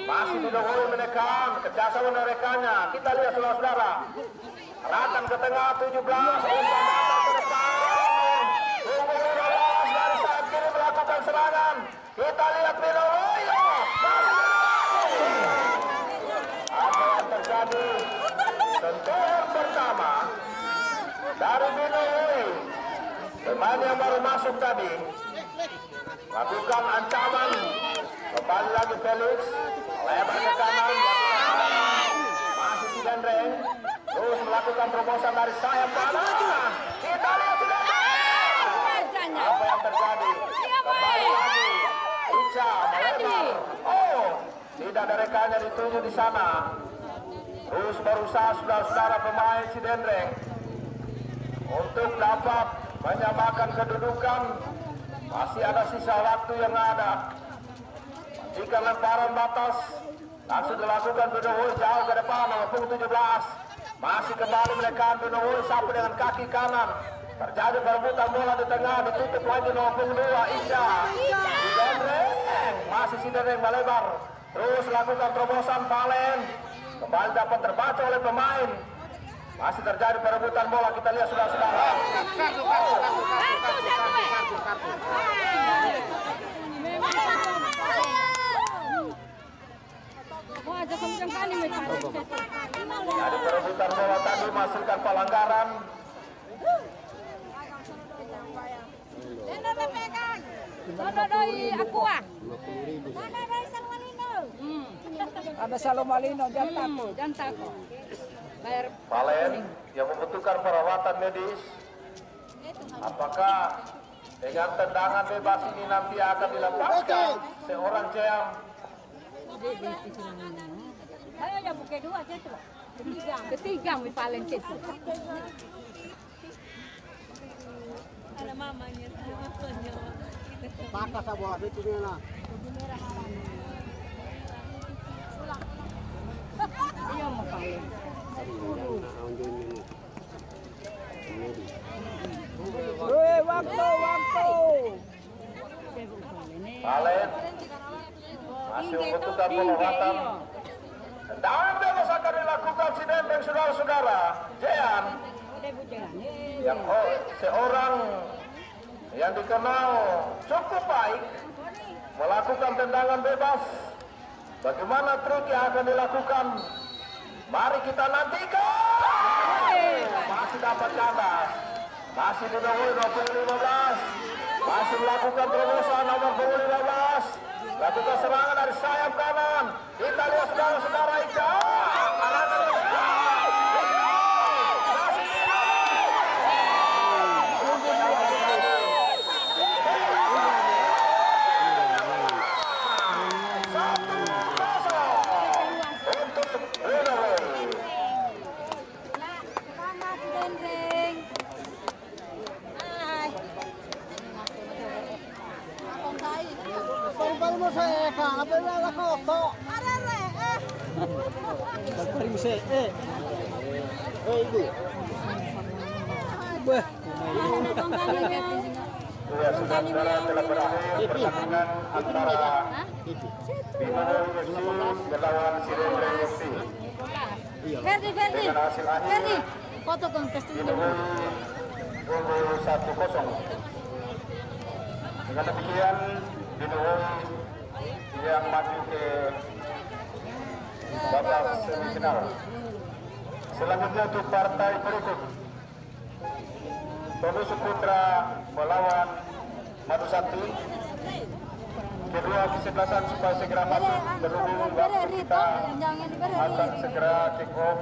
Masih Binohoi menekan, kerjasama menekannya. Kita lihat saudara-saudara. Arahkan ke tengah 17, umpan datang ke depan. Punggung 15 dari saat kiri melakukan serangan. Kita lihat Binohoi. Apa yang terjadi? Sentuhan pertama dari Binohoi. Pemain yang baru masuk tadi lakukan ancaman. Kembali lagi Felix, lebar ke kanan, masih Sidendeng. Terus melakukan terobosan dari sayap kanan. Kita lihat Sidendeng. Apa yang terjadi? Kembali lagi Ica melebar. Tidak ada rekannya dituju di sana. Terus berusaha saudara-saudara pemain Sidendeng untuk dapat menyamakan kedudukan. Masih ada sisa waktu yang ada. Jika lemparan batas langsung dilakukan Binohoi jauh ke depan nomor punggung 17. Masih kembali menekan Binohoi sampai dengan kaki kanan. Terjadi perebutan bola di tengah, ditutup lagi nomor punggung 2 Ica. Sidendeng, masih Sidendeng melebar. Terus lakukan terobosan Valen. Kembali dapat terbaca oleh pemain. Masih terjadi perebutan bola, kita lihat saudara-saudara. Jadi perebutan bola tadi menghasilkan pelanggaran. Ada Salomalino, jangan takut. Jangan takut. Valen yang membutuhkan perawatan medis. Apakah dengan tendangan bebas ini nanti akan dilepaskan seorang Ceam? Ayo ya buka dua situ. Ketiga mi paling situ. Ada mamanya, ada mamanya. Pakas sa buah itu dia na. Iya mau paling. Waktu. Balik. Masih membutuhkan penguatan. Dan bebas akan dilakukan si Dendeng, saudara-saudara. Jean, yang seorang yang dikenal cukup baik, melakukan tendangan bebas. Bagaimana trik yang akan dilakukan? Mari kita nantikan. Masih dapat kandas. Masih didahului 2015. Masih melakukan terobosan nomor 2015. Lakukan serangan dari sayap kanan. Kita lihat saudara-saudara Ika. Paling mo sa eka, apa na ako to? Paling mo sa ibu. Bah. Ya, saudara-saudara, telah berakhir pertandingan antara Bima FC melawan Sirendreng FC. Verdi, Dengan hasil akhir foto kontes Binohoi unggul 1-0. Dengan demikian Binohoi yang maju ke babak semifinal. Selanjutnya untuk partai berikut, Tondus Putra melawan Madusati. Kedua kesebelasan supaya segera masuk berhubung waktu kita akan segera kick off.